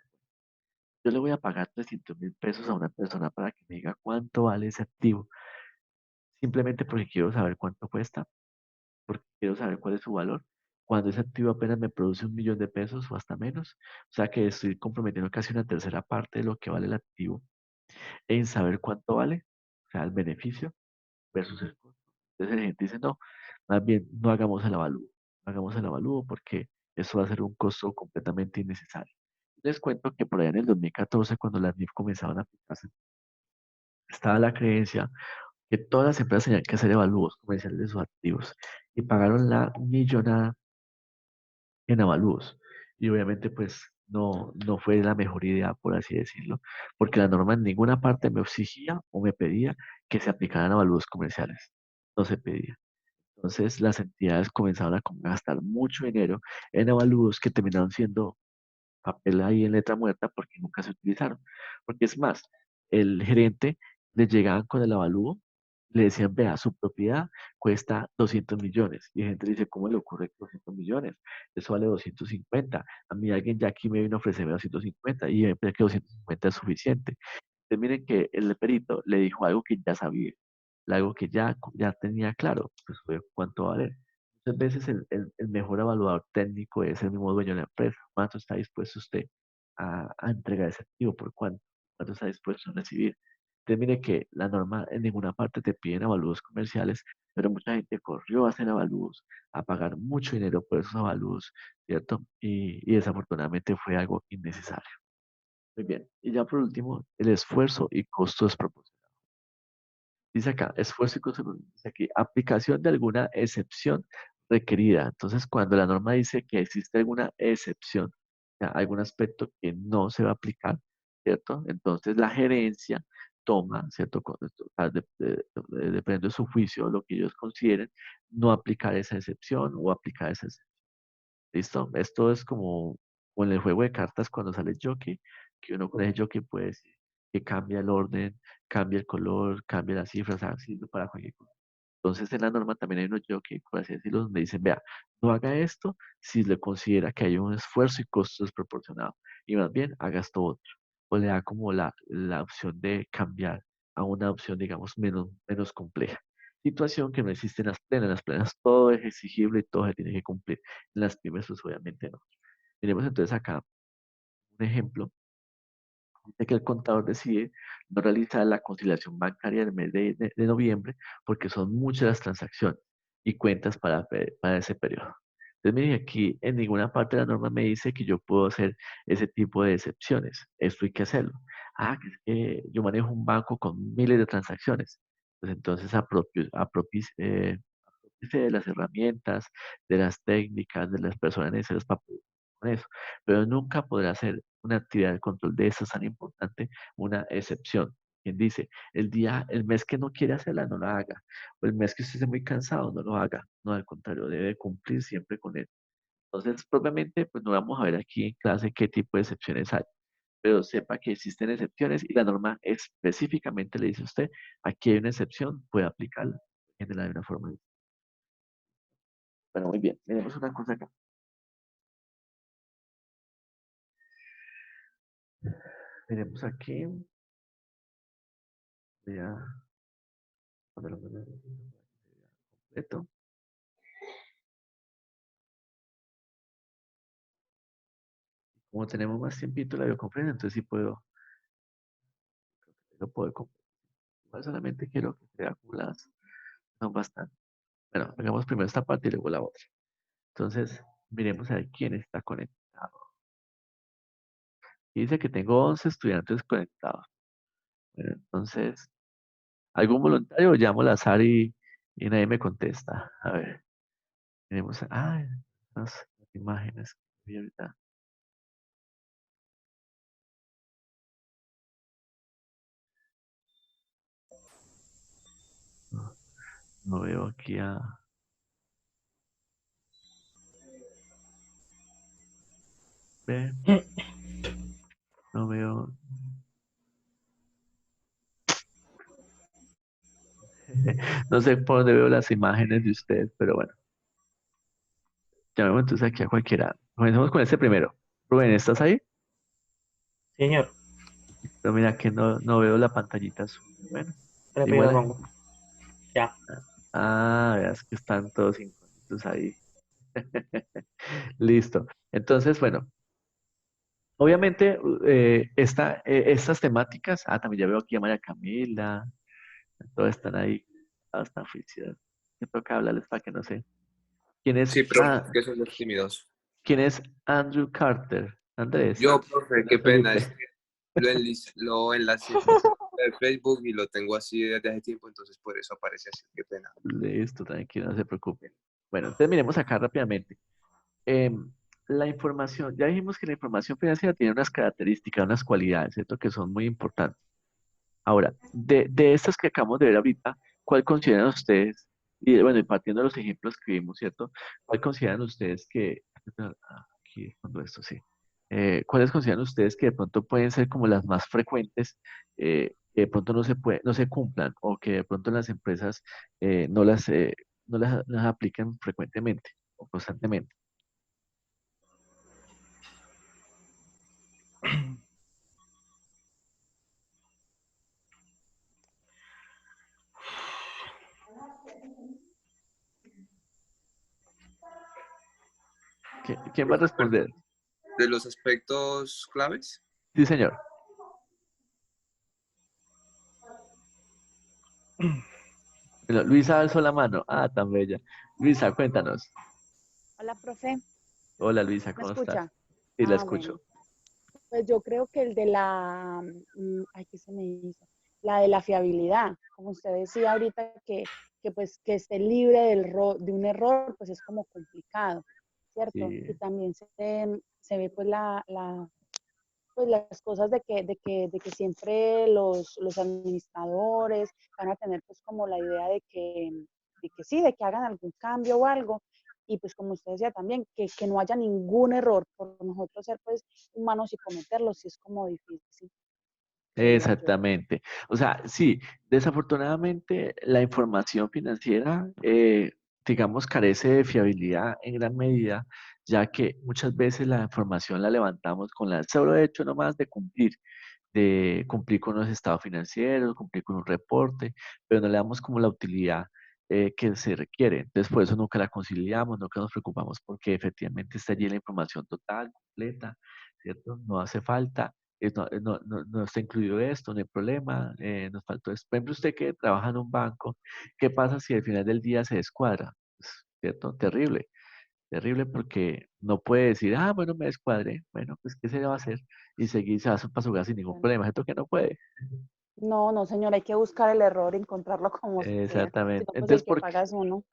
yo le voy a pagar 300.000 pesos a una persona para que me diga cuánto vale ese activo, simplemente porque quiero saber cuánto cuesta, porque quiero saber cuál es su valor. Cuando ese activo apenas me produce 1.000.000 de pesos o hasta menos, o sea que estoy comprometiendo casi una tercera parte de lo que vale el activo en saber cuánto vale, o sea, el beneficio versus el costo. Entonces el gente dice, no, más bien no hagamos el avalúo, no hagamos el avalúo porque eso va a ser un costo completamente innecesario. Les cuento que por allá en el 2014, cuando las NIF comenzaban a aplicarse, estaba la creencia que todas las empresas tenían que hacer evalúos comerciales de sus activos y pagaron la millonada en avalúos. Y obviamente pues no fue la mejor idea, por así decirlo, porque la norma en ninguna parte me exigía o me pedía que se aplicaran avalúos comerciales. No se pedía. Entonces las entidades comenzaron a gastar mucho dinero en avalúos que terminaron siendo papel ahí en letra muerta porque nunca se utilizaron. Porque es más, el gerente le llegaban con el avalúo, le decían, vea, su propiedad cuesta 200 millones. Y la gente dice, ¿cómo le ocurre que 200 millones? Eso vale 250. A mí alguien ya aquí me vino a ofrecerme 250 y yo pensé que 250 es suficiente. Entonces miren que el perito le dijo algo que ya sabía, algo que ya tenía claro, pues fue cuánto vale. Muchas veces el mejor evaluador técnico es el mismo dueño de la empresa. ¿Cuánto está dispuesto usted a entregar ese activo? ¿Por cuánto? ¿Cuánto está dispuesto a recibir? Entonces mire que la norma en ninguna parte te piden avalúos comerciales, pero mucha gente corrió a hacer avalúos, a pagar mucho dinero por esos avalúos, ¿cierto? Y desafortunadamente fue algo innecesario. Muy bien. Y ya por último, el esfuerzo y costo desproporcionado. Dice acá, esfuerzo y costo desproporcionado. Dice aquí, aplicación de alguna excepción requerida. Entonces, cuando la norma dice que existe alguna excepción, o sea, algún aspecto que no se va a aplicar, ¿cierto? Entonces, la gerencia toma, ¿cierto? Dependiendo de su juicio, lo que ellos consideren, no aplicar esa excepción o aplicar esa excepción. ¿Listo? Esto es como en el juego de cartas cuando sale el jockey, que uno con el jockey puede decir que cambia el orden, cambia el color, cambia las cifras, así para cualquier cosa. Entonces en la norma también hay unos jockey, por así decirlo, donde dicen, vea, no haga esto si le considera que hay un esfuerzo y costo desproporcionado. Y más bien haga esto otro. O le da como la opción de cambiar a una opción, digamos, menos compleja. Situación que no existe en las plenas. En las plenas todo es exigible y todo se tiene que cumplir. En las pymes, pues obviamente no. Miremos entonces acá un ejemplo de que el contador decide no realizar la conciliación bancaria en el mes de noviembre porque son muchas las transacciones y cuentas para ese periodo. Entonces, miren, aquí en ninguna parte de la norma me dice que yo puedo hacer ese tipo de excepciones. Esto hay que hacerlo. Ah, que es que yo manejo un banco con miles de transacciones. Pues entonces apropíese de las herramientas, de las técnicas, de las personas necesarias para poder con eso, pero nunca podrá ser una actividad de control de eso tan importante una excepción. Quien dice, el mes que no quiere hacerla, no la haga. O el mes que usted esté muy cansado, no lo haga. No, al contrario, debe cumplir siempre con él. Entonces, propiamente, pues no vamos a ver aquí en clase qué tipo de excepciones hay, pero sepa que existen excepciones y la norma específicamente le dice a usted, aquí hay una excepción, puede aplicarla de una forma. Bueno, muy bien. Miremos una cosa acá. Miremos aquí. Voy a ponerlo completo. Como tenemos más tiempito la videoconferencia, entonces sí lo puedo completar. Igual solamente quiero que sea acumuladas. Son bastante. Bueno, hagamos primero esta parte y luego la otra. Entonces, miremos a ver quién está conectado. Y dice que tengo 11 estudiantes conectados. Bueno, entonces, ¿algún voluntario? Llamo al azar y nadie me contesta. A ver, miremos. Las imágenes que vi ahorita. No veo aquí a... Ve, no veo... No sé por dónde veo las imágenes de ustedes, pero bueno. Llamemos entonces aquí a cualquiera. Comencemos con este primero. Rubén, ¿estás ahí? Señor, Pero mira que no veo la pantallita azul. Bueno, rápido lo igual. pongo. Ya. Veas que están todos incógnitos ahí. Listo. Entonces, bueno, obviamente estas temáticas, también ya veo aquí a María Camila, todos están ahí, hasta oficial. Me toca hablarles para que no sé. ¿Quién es, Sí, profe, es que son los tímidos. quién es Andrew Carter? Andrés. Yo, profe, ¿Quién qué es pena, es Felipe? que lo enlacé por Facebook y lo tengo así desde hace tiempo, entonces por eso aparece así, qué pena. Listo, tranquilo, no se preocupen. Bueno, entonces miremos acá rápidamente. Em, la información, ya dijimos que la información financiera tiene unas características, unas cualidades, ¿cierto? Que son muy importantes. Ahora, de estas que acabamos de ver ahorita, ¿cuál consideran ustedes? Y bueno, y partiendo de los ejemplos que vimos, ¿cierto? ¿Cuál consideran ustedes que, aquí, cuando esto sí, ¿cuáles consideran ustedes que de pronto pueden ser como las más frecuentes, que de pronto no se cumplan o que de pronto las empresas no las apliquen frecuentemente o constantemente? ¿Quién va a Profe, responder? perdón, de los aspectos claves, Sí, señor. Bueno, Luisa alzó la mano. Tan bella. Luisa, cuéntanos. Hola, profe, Hola Luisa, ¿me ¿cómo estás? escucha? Sí, la Bueno, escucho. pues yo creo que el de ay, ¿qué se me hizo? La de la fiabilidad, como usted decía ahorita, que pues que esté libre de un error, pues es como complicado, ¿cierto? Y Sí, también se ve pues pues las cosas de que siempre los administradores van a tener pues como la idea de que sí, de que hagan algún cambio o algo. Y pues como usted decía también, que no haya ningún error por nosotros ser pues humanos y cometerlos, sí es como difícil, creería yo. exactamente. O sea, sí, desafortunadamente la información financiera, digamos, carece de fiabilidad en gran medida, ya que muchas veces la información la levantamos con el solo hecho nomás de cumplir con los estados financieros, cumplir con un reporte, pero no le damos como la utilidad que se requiere. Entonces, por eso nunca la conciliamos, nunca nos preocupamos porque efectivamente está allí la información total, completa, ¿cierto? No hace falta, no está incluido esto, no hay problema, nos faltó esto. Por ejemplo, usted que trabaja en un banco, ¿qué pasa si al final del día se descuadra? ¿Cierto? Terrible. Terrible porque no puede decir, bueno, me descuadré. Bueno, pues, ¿qué se le va a hacer? Y seguir se va para su casa sin ningún problema. ¿Cierto que no puede? No, no, señor, hay que buscar el error, encontrarlo como sea. Si Exactamente. no, pues el que paga es uno.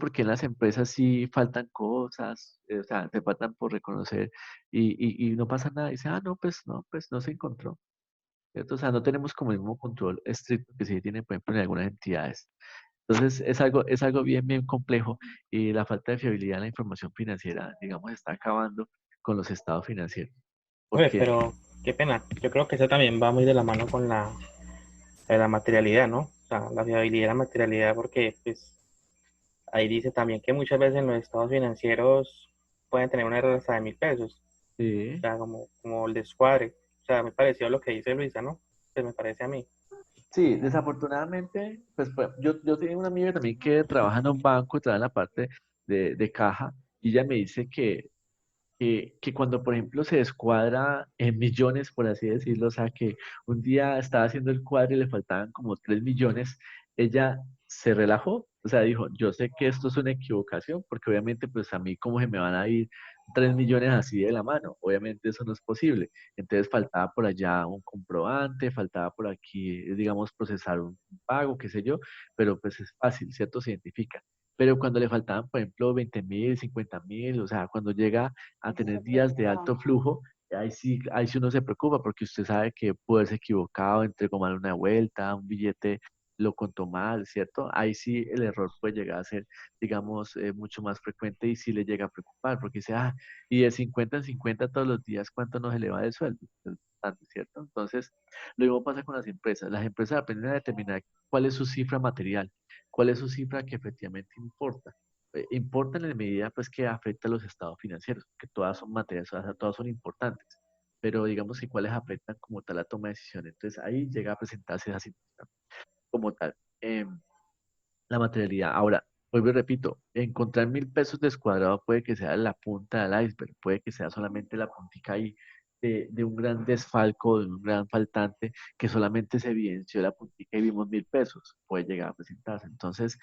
¿Por qué en las empresas sí faltan cosas? O sea, te faltan por reconocer y no pasa nada. Dice, no, pues no se encontró. ¿Cierto? O sea, no tenemos como el mismo control estricto que sí tienen, por ejemplo, en algunas entidades. Entonces, es algo bien, bien complejo y la falta de fiabilidad en la información financiera, digamos, está acabando con los estados financieros. Oye, Porque, pero qué pena. Yo creo que eso también va muy de la mano con la materialidad, ¿no? O sea, la fiabilidad y la materialidad, porque pues ahí dice también que muchas veces en los estados financieros pueden tener un error hasta de 1.000 pesos. O sí, sea, como el descuadre. O sea, me pareció lo que dice Luisa, ¿no? Pues me parece a mí. sí, desafortunadamente, pues, yo tenía una amiga también que trabaja en un banco, trabaja en la parte de caja, y ella me dice que cuando, por ejemplo, se descuadra en millones, por así decirlo, o sea, que un día estaba haciendo el cuadro y le faltaban como 3 millones, ella se relajó, o sea, dijo, yo sé que esto es una equivocación, porque obviamente, pues a mí, ¿cómo se me van a ir 3 millones así de la mano? Obviamente eso no es posible. Entonces faltaba por allá un comprobante, faltaba por aquí, digamos, procesar un pago, qué sé yo, pero pues es fácil, ¿cierto? Se identifica. Pero cuando le faltaban, por ejemplo, 20.000, 50.000, o sea, cuando llega a Uno tener se días de preocupa. alto flujo, ahí sí uno se preocupa porque usted sabe que puede ser equivocado, entregó mal una vuelta, un billete lo contó mal, ¿cierto? Ahí sí el error puede llegar a ser, digamos, mucho más frecuente y sí le llega a preocupar, porque dice, ah, y de 50 en 50 todos los días, ¿cuánto nos eleva de sueldo? Es bastante, ¿cierto? Entonces, lo mismo pasa con las empresas. Las empresas aprenden a determinar cuál es su cifra material, cuál es su cifra que efectivamente importa. Importa en la medida pues que afecta a los estados financieros, que todas son materias, o sea, todas son importantes, pero digamos que cuáles afectan como tal la toma de decisiones. Entonces ahí llega a presentarse esa situación como tal. La materialidad. Ahora, vuelvo y repito, encontrar 1.000 pesos descuadrados puede que sea la punta del iceberg, puede que sea solamente la puntica ahí de un gran desfalco, de un gran faltante, que solamente se evidenció la puntica y vimos 1.000 pesos, puede llegar a presentarse. Entonces,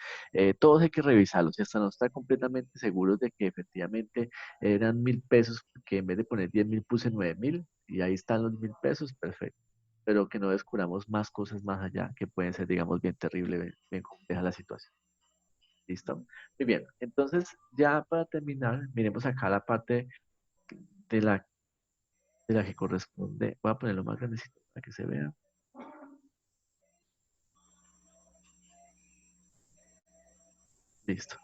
todos hay que revisarlos y hasta no estar completamente seguros de que efectivamente eran 1.000 pesos, que en vez de poner 10.000 puse 9.000 y ahí están los 1.000 pesos, perfecto, pero que no descubramos más cosas más allá que pueden ser, digamos, bien terrible, bien, bien compleja la situación. ¿Listo? Muy bien. Entonces, ya para terminar, miremos acá la parte de la, de la que corresponde. Voy a ponerlo más grandecito para que se vea. Listo.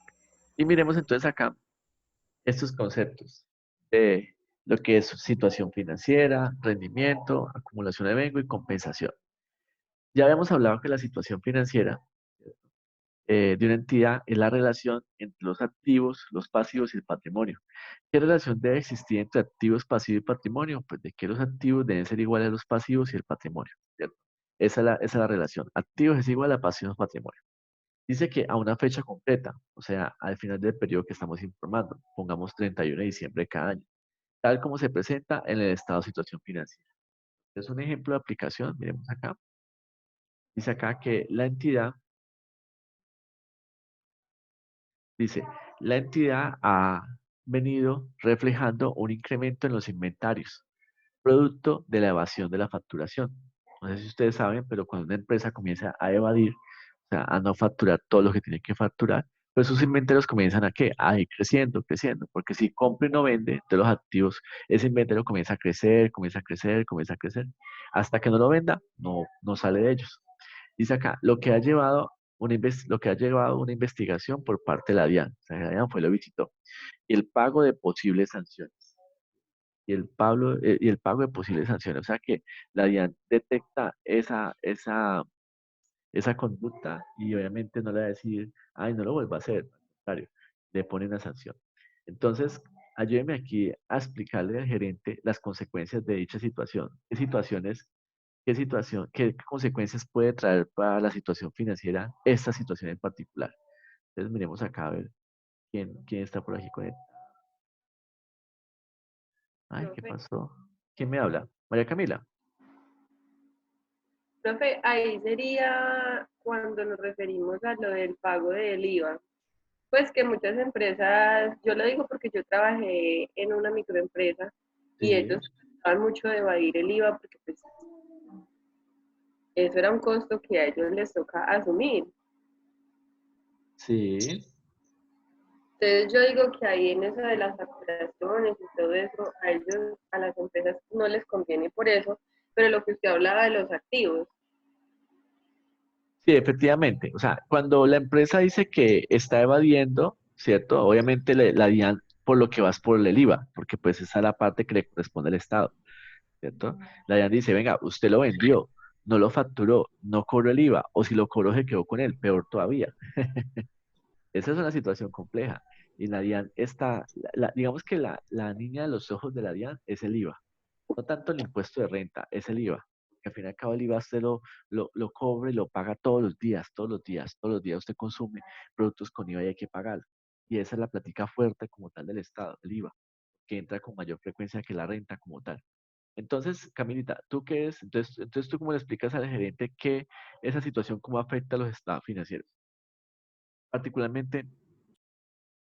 Y miremos entonces acá estos conceptos de lo que es situación financiera, rendimiento, acumulación de vengo y compensación. Ya habíamos hablado que la situación financiera de una entidad es la relación entre los activos, los pasivos y el patrimonio. ¿Qué relación debe existir entre activos, pasivos y patrimonio? Pues de que los activos deben ser iguales a los pasivos y el patrimonio, ¿cierto? Esa es la relación. Activos es igual a pasivos patrimonio. Dice que a una fecha completa, o sea, al final del periodo que estamos informando, pongamos 31 de diciembre de cada año, tal como se presenta en el estado de situación financiera. Es un ejemplo de aplicación, miremos acá. Dice acá que la entidad Dice, la entidad ha venido reflejando un incremento en los inventarios, producto de la evasión de la facturación. No sé si ustedes saben, pero cuando una empresa comienza a evadir, o sea, a no facturar todo lo que tiene que facturar, pues sus inventarios comienzan a qué? A ir creciendo, creciendo, porque si compra y no vende de los activos, ese inventario comienza a crecer, comienza a crecer, comienza a crecer, hasta que no lo venda, no sale de ellos. Dice acá, lo que ha llevado una investigación por parte de la DIAN. O sea, la DIAN fue lo visitó. Y el pago de posibles sanciones. Y el pago de posibles sanciones. O sea que la DIAN detecta esa conducta y obviamente no le va a decir, ay, no lo vuelva a hacer. Al contrario, le pone una sanción. Entonces, ayúdeme aquí a explicarle al gerente las consecuencias de dicha situación. ¿Qué consecuencias puede traer para la situación financiera esta situación en particular? Entonces miremos acá a ver quién está por aquí con él. Ay, ¿qué Profe, pasó? ¿Quién me habla? María Camila. profe, ahí sería cuando nos referimos a lo del pago del IVA. Pues que muchas empresas, yo lo digo porque yo trabajé en una microempresa y Sí, ellos trataban mucho de evadir el IVA porque pues eso era un costo que a ellos les toca asumir. sí. Entonces yo digo que ahí en eso de las facturaciones y todo eso, a ellos, a las empresas no les conviene por eso, pero lo que usted hablaba de los activos, Sí, efectivamente. O sea, cuando la empresa dice que está evadiendo, ¿cierto? Obviamente la DIAN por lo que vas por el IVA, porque pues esa es la parte que le corresponde al Estado, ¿cierto? La DIAN dice, venga, usted lo vendió, no lo facturó, no cobró el IVA, o si lo cobró se quedó con él, peor todavía. Esa es una situación compleja. Y la DIAN está, digamos que la niña de los ojos de la DIAN es el IVA. No tanto el impuesto de renta, es el IVA. Que al fin y al cabo el IVA usted lo cobra y lo paga todos los días, todos los días, todos los días usted consume productos con IVA y hay que pagarlo. Y esa es la plática fuerte como tal del Estado, el IVA, que entra con mayor frecuencia que la renta como tal. Entonces, Camilita, ¿tú qué es? Entonces ¿tú cómo le explicas al gerente que esa situación cómo afecta a los estados financieros? Particularmente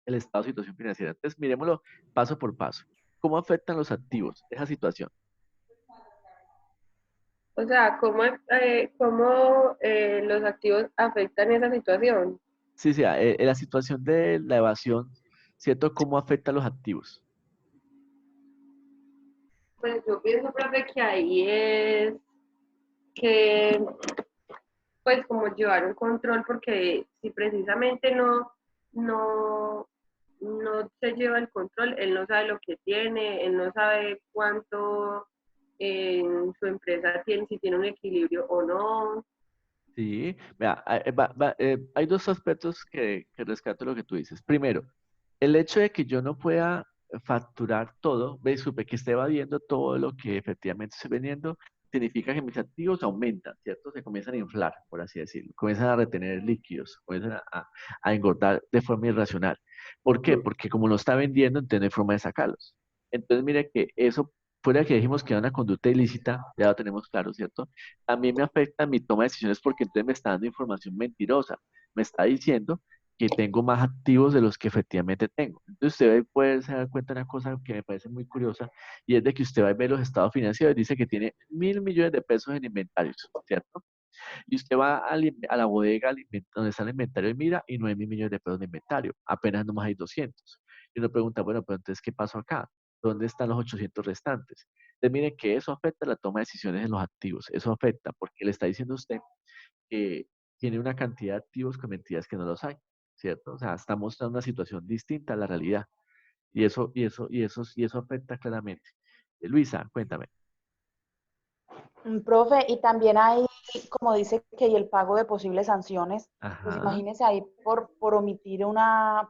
el estado de situación financiera. Entonces, miremoslo paso por paso. ¿Cómo afectan los activos esa situación? o sea, cómo los activos afectan esa situación. Sí, sí, la situación de la evasión, ¿cierto? ¿Cómo afecta a los activos? Pues yo pienso, profe, que ahí es que pues como llevar un control, porque si precisamente no, no se lleva el control, él no sabe lo que tiene, él no sabe cuánto en su empresa tiene, si tiene un equilibrio o no. Sí, vea, hay dos aspectos que rescato lo que tú dices. Primero, el hecho de que yo no pueda facturar todo, ve, supe que esté evadiendo todo lo que efectivamente estoy vendiendo, significa que mis activos aumentan, ¿cierto? Se comienzan a inflar, por así decirlo, comienzan a retener líquidos, comienzan a engordar de forma irracional. ¿Por qué? Porque como no está vendiendo, entonces no hay forma de sacarlos. Entonces, mire que eso, fuera que dijimos que era una conducta ilícita, ya lo tenemos claro, ¿cierto? También me afecta mi toma de decisiones porque entonces me está dando información mentirosa. Me está diciendo que tengo más activos de los que efectivamente tengo. Entonces usted va a poder se dar cuenta de una cosa que me parece muy curiosa y es de que usted va a ver los estados financieros y dice que tiene 1.000 millones de pesos en inventarios, ¿cierto? Y usted va a la bodega donde está el inventario y mira y no hay 1.000 millones de pesos de inventario, apenas nomás hay 200. Y uno pregunta, bueno, pero entonces, ¿qué pasó acá? ¿Dónde están los 800 restantes? Entonces, miren que eso afecta la toma de decisiones en los activos. Eso afecta porque le está diciendo a usted que tiene una cantidad de activos con mentiras que no los hay, ¿cierto? O sea, está mostrando una situación distinta a la realidad. Y eso afecta claramente. Luisa, cuéntame. Profe, y también hay, como dice que y el pago de posibles sanciones, pues Ajá. imagínese ahí por omitir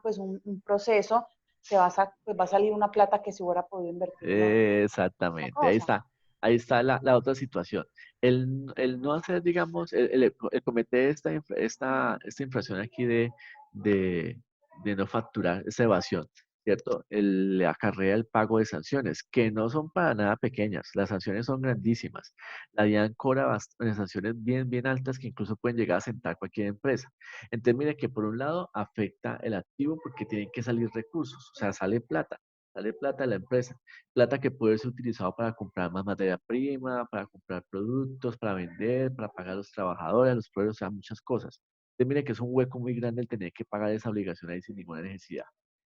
pues un proceso, pues va a salir una plata que se hubiera podido invertir en otra Exactamente, ahí cosa. está. Ahí está la otra situación. El no hacer, digamos, el cometer esta infracción aquí de, de no facturar, esa evasión, ¿cierto? Le acarrea el pago de sanciones, que no son para nada pequeñas. Las sanciones son grandísimas. La DIAN cobra sanciones bien, bien altas que incluso pueden llegar a sentar cualquier empresa. Entonces, mire que por un lado afecta el activo porque tienen que salir recursos, o sea, sale plata de la empresa, plata que puede ser utilizado para comprar más materia prima, para comprar productos, para vender, para pagar a los trabajadores, a los proveedores, o sea, muchas cosas. Entonces, mire que es un hueco muy grande el tener que pagar esa obligación ahí sin ninguna necesidad.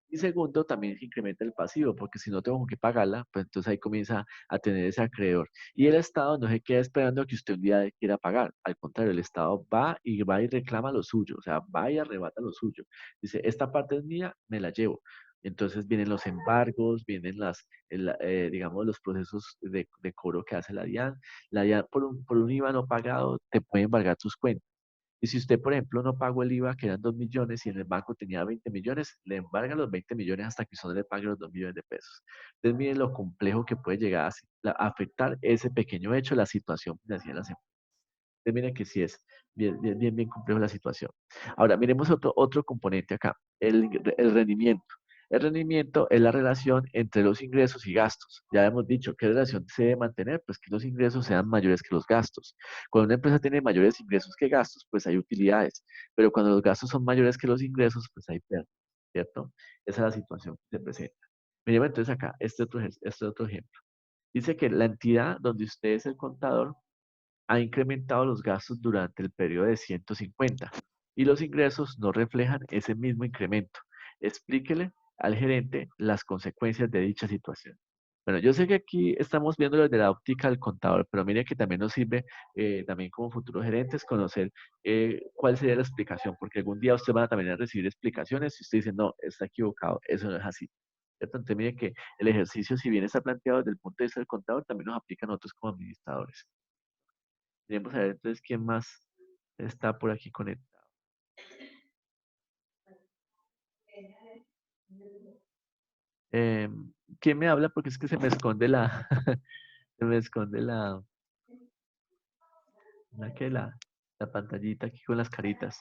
Y segundo, también se incrementa el pasivo, porque si no tengo con qué pagarla, pues entonces ahí comienza a tener ese acreedor. Y el Estado no se queda esperando a que usted un día quiera pagar. Al contrario, el Estado va y reclama lo suyo, o sea, va y arrebata lo suyo. Dice, esta parte es mía, me la llevo. Entonces vienen los embargos, vienen digamos, los procesos de cobro que hace la DIAN. La DIAN por un IVA no pagado te puede embargar tus cuentas. Y si usted, por ejemplo, no pagó el IVA, que eran 2 millones, y en el banco tenía 20 millones, le embargan los 20 millones hasta que usted no le pague los 2 millones de pesos. Entonces, miren lo complejo que puede llegar a afectar ese pequeño hecho, la situación financiera de las empresas. Entonces, miren que sí es bien, bien, bien, bien complejo la situación. Ahora, miremos otro componente acá, el rendimiento. El rendimiento es la relación entre los ingresos y gastos. Ya hemos dicho, ¿qué relación se debe mantener? Pues que los ingresos sean mayores que los gastos. Cuando una empresa tiene mayores ingresos que gastos, pues hay utilidades. Pero cuando los gastos son mayores que los ingresos, pues hay pérdidas, ¿cierto? Esa es la situación que se presenta. Miremos entonces acá, este otro ejemplo. Dice que la entidad donde usted es el contador ha incrementado los gastos durante el periodo de 150 y los ingresos no reflejan ese mismo incremento. Explíquele al gerente las consecuencias de dicha situación. Bueno, yo sé que aquí estamos viendo desde la óptica del contador, pero mire que también nos sirve, también como futuros gerentes, conocer cuál sería la explicación, porque algún día usted va a también a recibir explicaciones y usted dice, no, está equivocado, eso no es así. ¿Cierto? Entonces, mire que el ejercicio, si bien está planteado desde el punto de vista del contador, también nos aplica a nosotros como administradores. Vamos a ver entonces quién más está por aquí conectado. Eh, ¿Quién me habla? Porque es que se me esconde se me esconde la pantallita aquí con las caritas.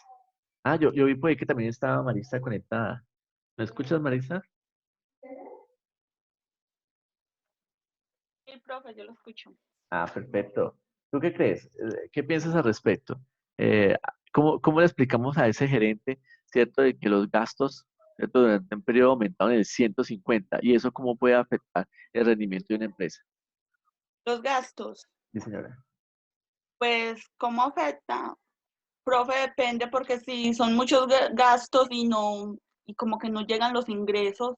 Ah, yo vi por ahí que también estaba Marisa conectada. ¿Me escuchas, Marisa? Sí, profe, yo lo escucho. Ah, perfecto. ¿Tú qué crees? ¿Qué piensas al respecto? Eh, ¿cómo le explicamos a ese gerente, cierto, de que los gastos, cierto, durante un periodo aumentaron en el 150 y eso cómo puede afectar el rendimiento de una empresa? Los gastos, Sí, señora. pues, ¿cómo afecta? Profe, depende porque si son muchos gastos y como que no llegan los ingresos,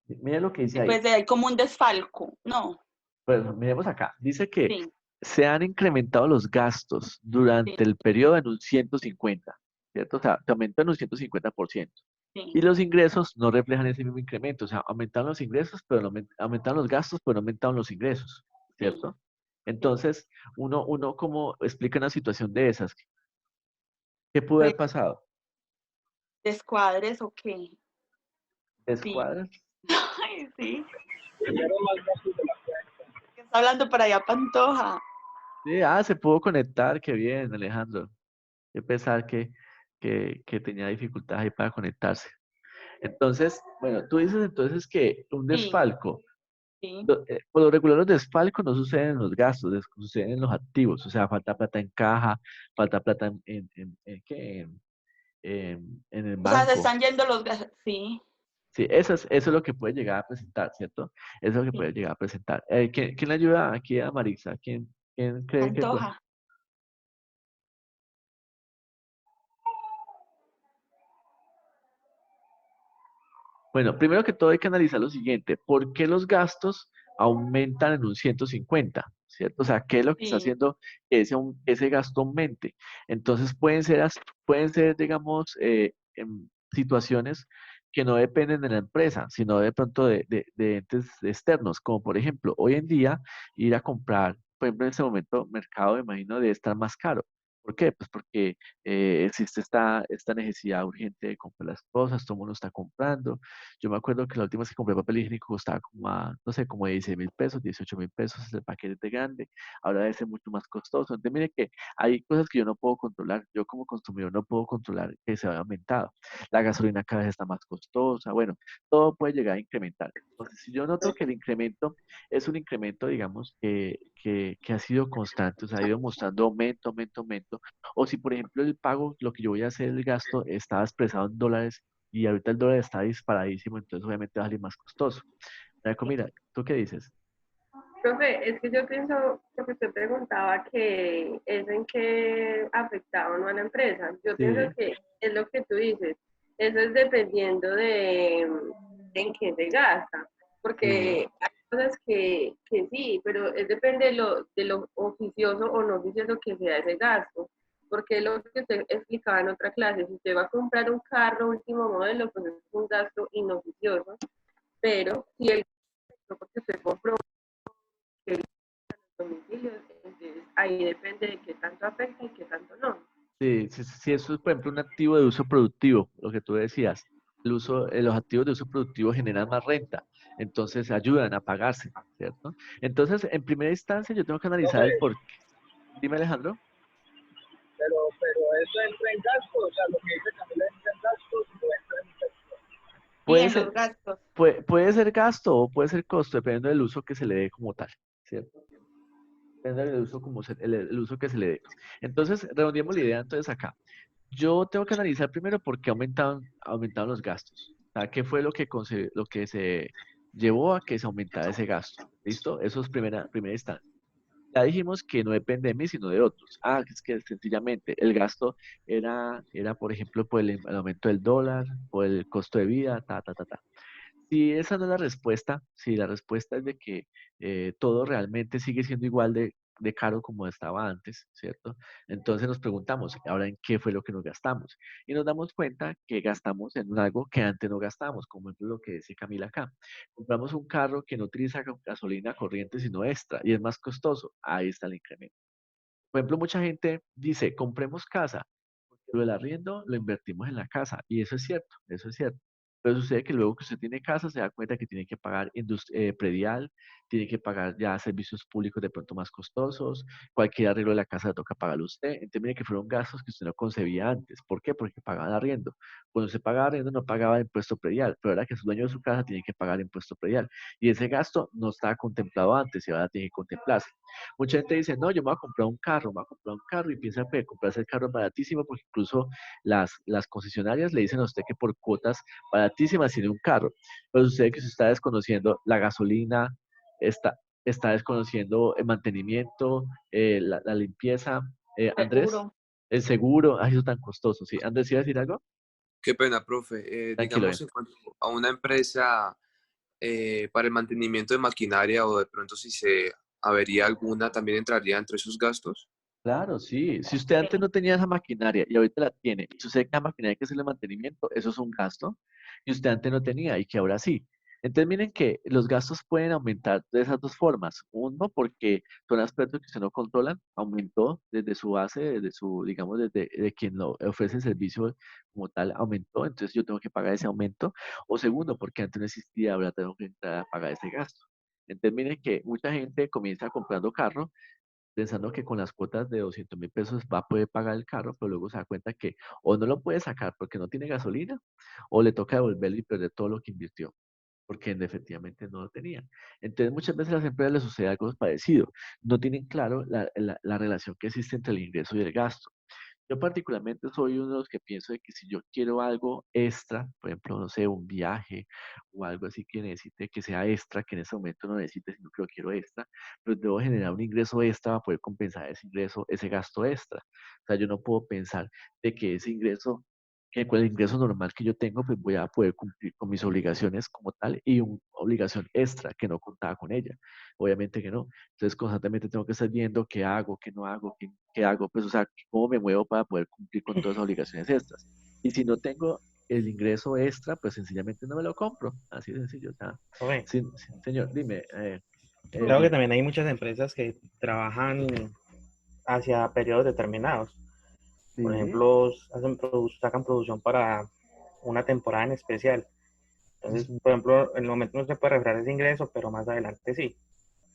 Mira lo que dice y ahí. pues hay como un desfalco, ¿no? Pues miremos acá. Dice que Sí. se han incrementado los gastos Sí, durante el periodo en un 150, ¿cierto? O sea, te aumentan un 150%. sí, Y los ingresos no reflejan ese mismo incremento. O sea, aumentaron los ingresos, pero no aumentaron los gastos, pero no aumentaron los ingresos, sí, ¿cierto? sí. Entonces, uno como explica una situación de esas, ¿qué pudo Pues haber pasado? descuadres o qué. Sí. ¿Descuadras? Ay, sí. Que está hablando para allá, Pantoja. Sí, se pudo conectar, qué bien, Alejandro. Yo pensaba que tenía dificultades ahí para conectarse. Entonces, bueno, tú dices entonces que un Sí, desfalco, sí. por lo regular los desfalcos no suceden en los gastos, suceden en los activos, o sea, falta plata en caja, falta plata ¿qué? En el O sea, se banco. están yendo los gastos. Sí, Sí, eso es lo que puede llegar a presentar, ¿cierto? Eso es lo que sí. puede llegar a presentar. ¿Quién le ayuda aquí a Marisa? ¿Quién cree que puede? Pantoja. Bueno, primero que todo hay que analizar lo siguiente, ¿por qué los gastos aumentan en un 150? ¿Cierto? O sea, ¿qué es lo que está Sí, haciendo que ese gasto aumente? Entonces pueden ser, digamos, situaciones que no dependen de la empresa, sino de pronto de entes externos, como por ejemplo, hoy en día ir a comprar, por ejemplo, en este momento, mercado, me imagino, debe estar más caro. ¿Por qué? Pues porque existe esta necesidad urgente de comprar las cosas, todo el mundo está comprando. Yo me acuerdo que la última vez que compré papel higiénico costaba como, no sé, como 16.000 pesos, 18.000 pesos el paquete grande. Ahora debe ser mucho más costoso. Entonces, mire que hay cosas que yo no puedo controlar. Yo como consumidor no puedo controlar que se haya aumentado. La gasolina cada vez está más costosa. Bueno, todo puede llegar a incrementar. Entonces, si yo noto que el incremento es un incremento, digamos, que ha sido constante, o sea, ha ido mostrando aumento, aumento, aumento, o si, por ejemplo, el pago, lo que yo voy a hacer, el gasto, estaba expresado en dólares y ahorita el dólar está disparadísimo, entonces obviamente va a salir más costoso. Mira, ¿tú qué dices? Profe, es que yo pienso, porque usted preguntaba que es en qué afectaba o no a la empresa. Yo pienso Sí, que es lo que tú dices. Eso es dependiendo de en qué se gasta. sí, Porque hay cosas que sí, pero es depende de lo oficioso o no oficioso que sea ese gasto. Porque lo que usted explicaba en otra clase, si usted va a comprar un carro último modelo, pues es un gasto inoficioso. Pero si el gasto porque usted compró que domicilios, entonces ahí depende de qué tanto afecta y qué tanto no. sí, sí, sí, sí, eso es, por ejemplo, un activo de uso productivo, lo que tú decías. Los activos de uso productivo generan más renta, entonces ayudan a pagarse, ¿cierto? Entonces, en primera instancia, yo tengo que analizar el por qué. Dime, Alejandro. Pero eso entra en gastos, o sea, lo que dice Camila entra en gastos, no entra en inversión. sí, Puede en los ser, gastos. puede ser gasto o puede ser costo, dependiendo del uso que se le dé como tal, ¿cierto? Depende del uso, el uso que se le dé. Entonces, redondeemos la idea entonces acá. Yo tengo que analizar primero por qué aumentaron los gastos. O sea, qué fue lo que se llevó a que se aumentara ese gasto. ¿Listo? Eso es primera instancia. Ya dijimos que no depende de mí, sino de otros. Es que sencillamente el gasto era por ejemplo, por el aumento del dólar, por el costo de vida, ta, ta, ta, ta. Si esa no es la respuesta, si la respuesta es de que todo realmente sigue siendo igual de caro como estaba antes, ¿cierto? Entonces nos preguntamos, ahora en qué fue lo que nos gastamos. Y nos damos cuenta que gastamos en algo que antes no gastamos, como es lo que dice Camila acá. Compramos un carro que no utiliza gasolina corriente, sino extra, y es más costoso. Ahí está el incremento. Por ejemplo, mucha gente dice, compremos casa, porque lo del arriendo lo invertimos en la casa. Y eso es cierto, eso es cierto. Pero sucede que luego que usted tiene casa, se da cuenta que tiene que pagar predial, tiene que pagar ya servicios públicos de pronto más costosos, cualquier arreglo de la casa le toca pagarlo usted. Entonces, mire que fueron gastos que usted no concebía antes. ¿Por qué? Porque pagaba arriendo. Cuando se pagaba arriendo no pagaba impuesto predial, pero ahora que es dueño de su casa tiene que pagar impuesto predial. Y ese gasto no estaba contemplado antes y ahora tiene que contemplarse. Mucha gente dice, no, yo me voy a comprar un carro, me voy a comprar un carro y piensa que comprarse el carro es baratísimo porque incluso las concesionarias le dicen a usted que por cuotas baratísimas tiene un carro. Pero sucede que usted está desconociendo la gasolina, está, está desconociendo el mantenimiento, la limpieza. Andrés, Seguro. el seguro, eso es tan costoso, ¿sí? Andrés, ¿iba a decir algo? Qué pena, profe. Tranquilo, Digamos, en cuanto a una empresa, para el mantenimiento de maquinaria o de pronto si se ¿Avería alguna también entraría entre esos gastos? Claro, sí. Si usted antes no tenía esa maquinaria y ahorita la tiene, y usted que la maquinaria hay que hacerle mantenimiento, eso es un gasto, y usted antes no tenía y que ahora sí. Entonces miren que los gastos pueden aumentar de esas dos formas. Uno, porque son aspectos que usted no controla, aumentó desde su base, desde su, digamos, desde de quien lo ofrece el servicio como tal, aumentó, entonces yo tengo que pagar ese aumento. O segundo, porque antes no existía, ahora tengo que entrar a pagar ese gasto. Entonces miren que mucha gente comienza comprando carro pensando que con las cuotas de 200.000 pesos va a poder pagar el carro, pero luego se da cuenta que o no lo puede sacar porque no tiene gasolina, o le toca devolverlo y perder todo lo que invirtió, porque efectivamente no lo tenía. Entonces muchas veces a las empresas les sucede algo parecido, no tienen claro la relación que existe entre el ingreso y el gasto. Yo particularmente soy uno de los que pienso de que si yo quiero algo extra, por ejemplo, no sé, un viaje o algo así que necesite que sea extra, que en ese momento no necesite, sino que lo quiero extra, pues debo generar un ingreso extra para poder compensar ese ingreso, ese gasto extra. O sea, yo no puedo pensar de que ese ingreso, que con el ingreso normal que yo tengo, pues voy a poder cumplir con mis obligaciones como tal y una obligación extra que no contaba con ella. Obviamente que no. Entonces, constantemente tengo que estar viendo qué hago, qué no hago, qué hago, pues, o sea, cómo me muevo para poder cumplir con todas las obligaciones extras. Y si no tengo el ingreso extra, pues sencillamente no me lo compro. Así de sencillo. O sea, Oye, sí, sí, señor, dime. creo que también hay muchas empresas que trabajan hacia periodos determinados. Por Sí. ejemplo, sacan producción para una temporada en especial. Entonces, Ujú. por ejemplo, en el momento no se puede reflejar ese ingreso, pero más adelante sí.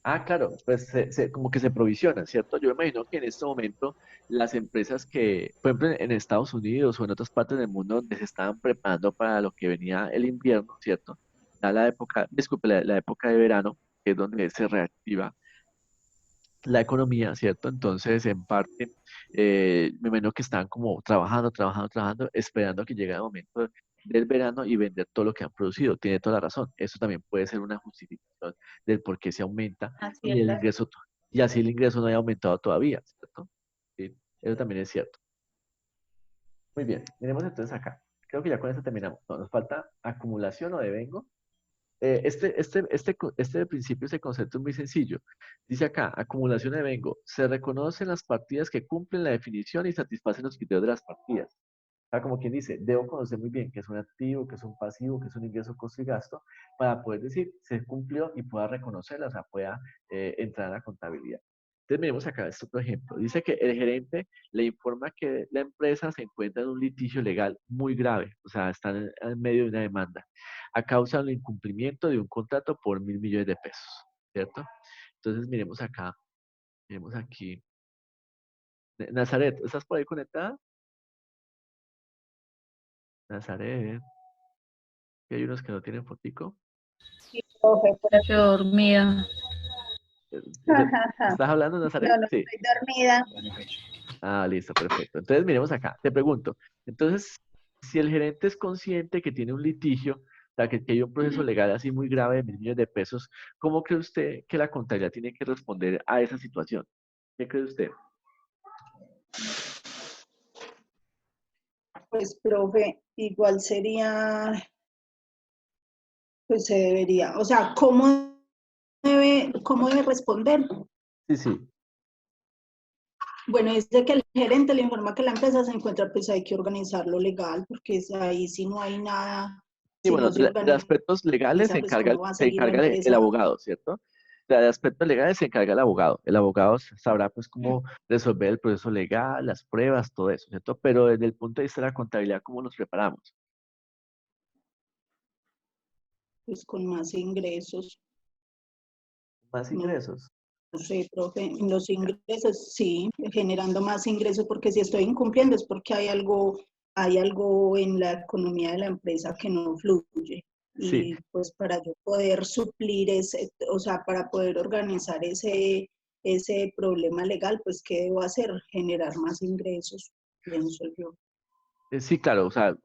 Ah, claro, pues como que se provisionan, ¿cierto? Yo me imagino que en este momento las empresas que, por ejemplo, en Estados Unidos o en otras partes del mundo donde se estaban preparando para lo que venía el invierno, ¿cierto? Ya la época, disculpe, la época de verano, que es donde se reactiva la economía, ¿cierto? Entonces, en parte, me imagino que están como trabajando, esperando a que llegue el momento del verano y vender todo lo que han producido. Tiene toda la razón. Eso también puede ser una justificación del por qué se aumenta Así y es. el ingreso, y así el ingreso no haya aumentado todavía, ¿cierto? Sí, eso también es cierto. Muy bien, miremos entonces acá. Creo que ya con esto terminamos. No, nos falta acumulación o devengo. Este principio, ese concepto es muy sencillo. Dice acá, acumulación de vengo. Se reconocen las partidas que cumplen la definición y satisfacen los criterios de las partidas. O sea, como quien dice, debo conocer muy bien qué es un activo, qué es un pasivo, qué es un ingreso, costo y gasto, para poder decir, se cumplió y pueda reconocerla, o sea, pueda entrar a la contabilidad. Entonces, miremos acá este otro ejemplo. Dice que el gerente le informa que la empresa se encuentra en un litigio legal muy grave, o sea, está en medio de una demanda, a causa del incumplimiento de un contrato por 1.000 millones de pesos, ¿cierto? Entonces, miremos aquí. Nazaret, ¿estás por ahí conectada? Nazaret, que hay unos que no tienen fotico. Profe, por aquí dormida. ¿Estás hablando, No, Nazaret? no Sí. estoy dormida. Ah, listo, perfecto. Entonces, miremos acá. Te pregunto, entonces, si el gerente es consciente que tiene un litigio, o sea, que hay un proceso legal así muy grave de 1.000 millones de pesos, ¿cómo cree usted que la contabilidad tiene que responder a esa situación? ¿Qué cree usted? Pues, profe, igual sería, pues se debería, o sea, cómo debe responder? Sí, sí. Bueno, es de que el gerente le informa que la empresa se encuentra, pues hay que organizarlo legal, porque ahí si no hay nada, Sí, si bueno, no se de organiza, aspectos legales pues cómo va a se seguir la encarga el empresa. abogado, ¿cierto? De aspectos legales se encarga el abogado. El abogado sabrá pues cómo resolver el proceso legal, las pruebas, todo eso, ¿cierto? Pero desde el punto de vista de la contabilidad, ¿cómo nos preparamos? Pues con más ingresos. Más No ingresos. sé, profe, los ingresos, sí, generando más ingresos, porque si estoy incumpliendo es porque hay algo en la economía de la empresa que no fluye. Sí, Y pues para yo poder suplir ese, o sea, para poder organizar ese problema legal, pues ¿qué debo hacer? Generar más ingresos, pienso yo. Sí, claro, o sea,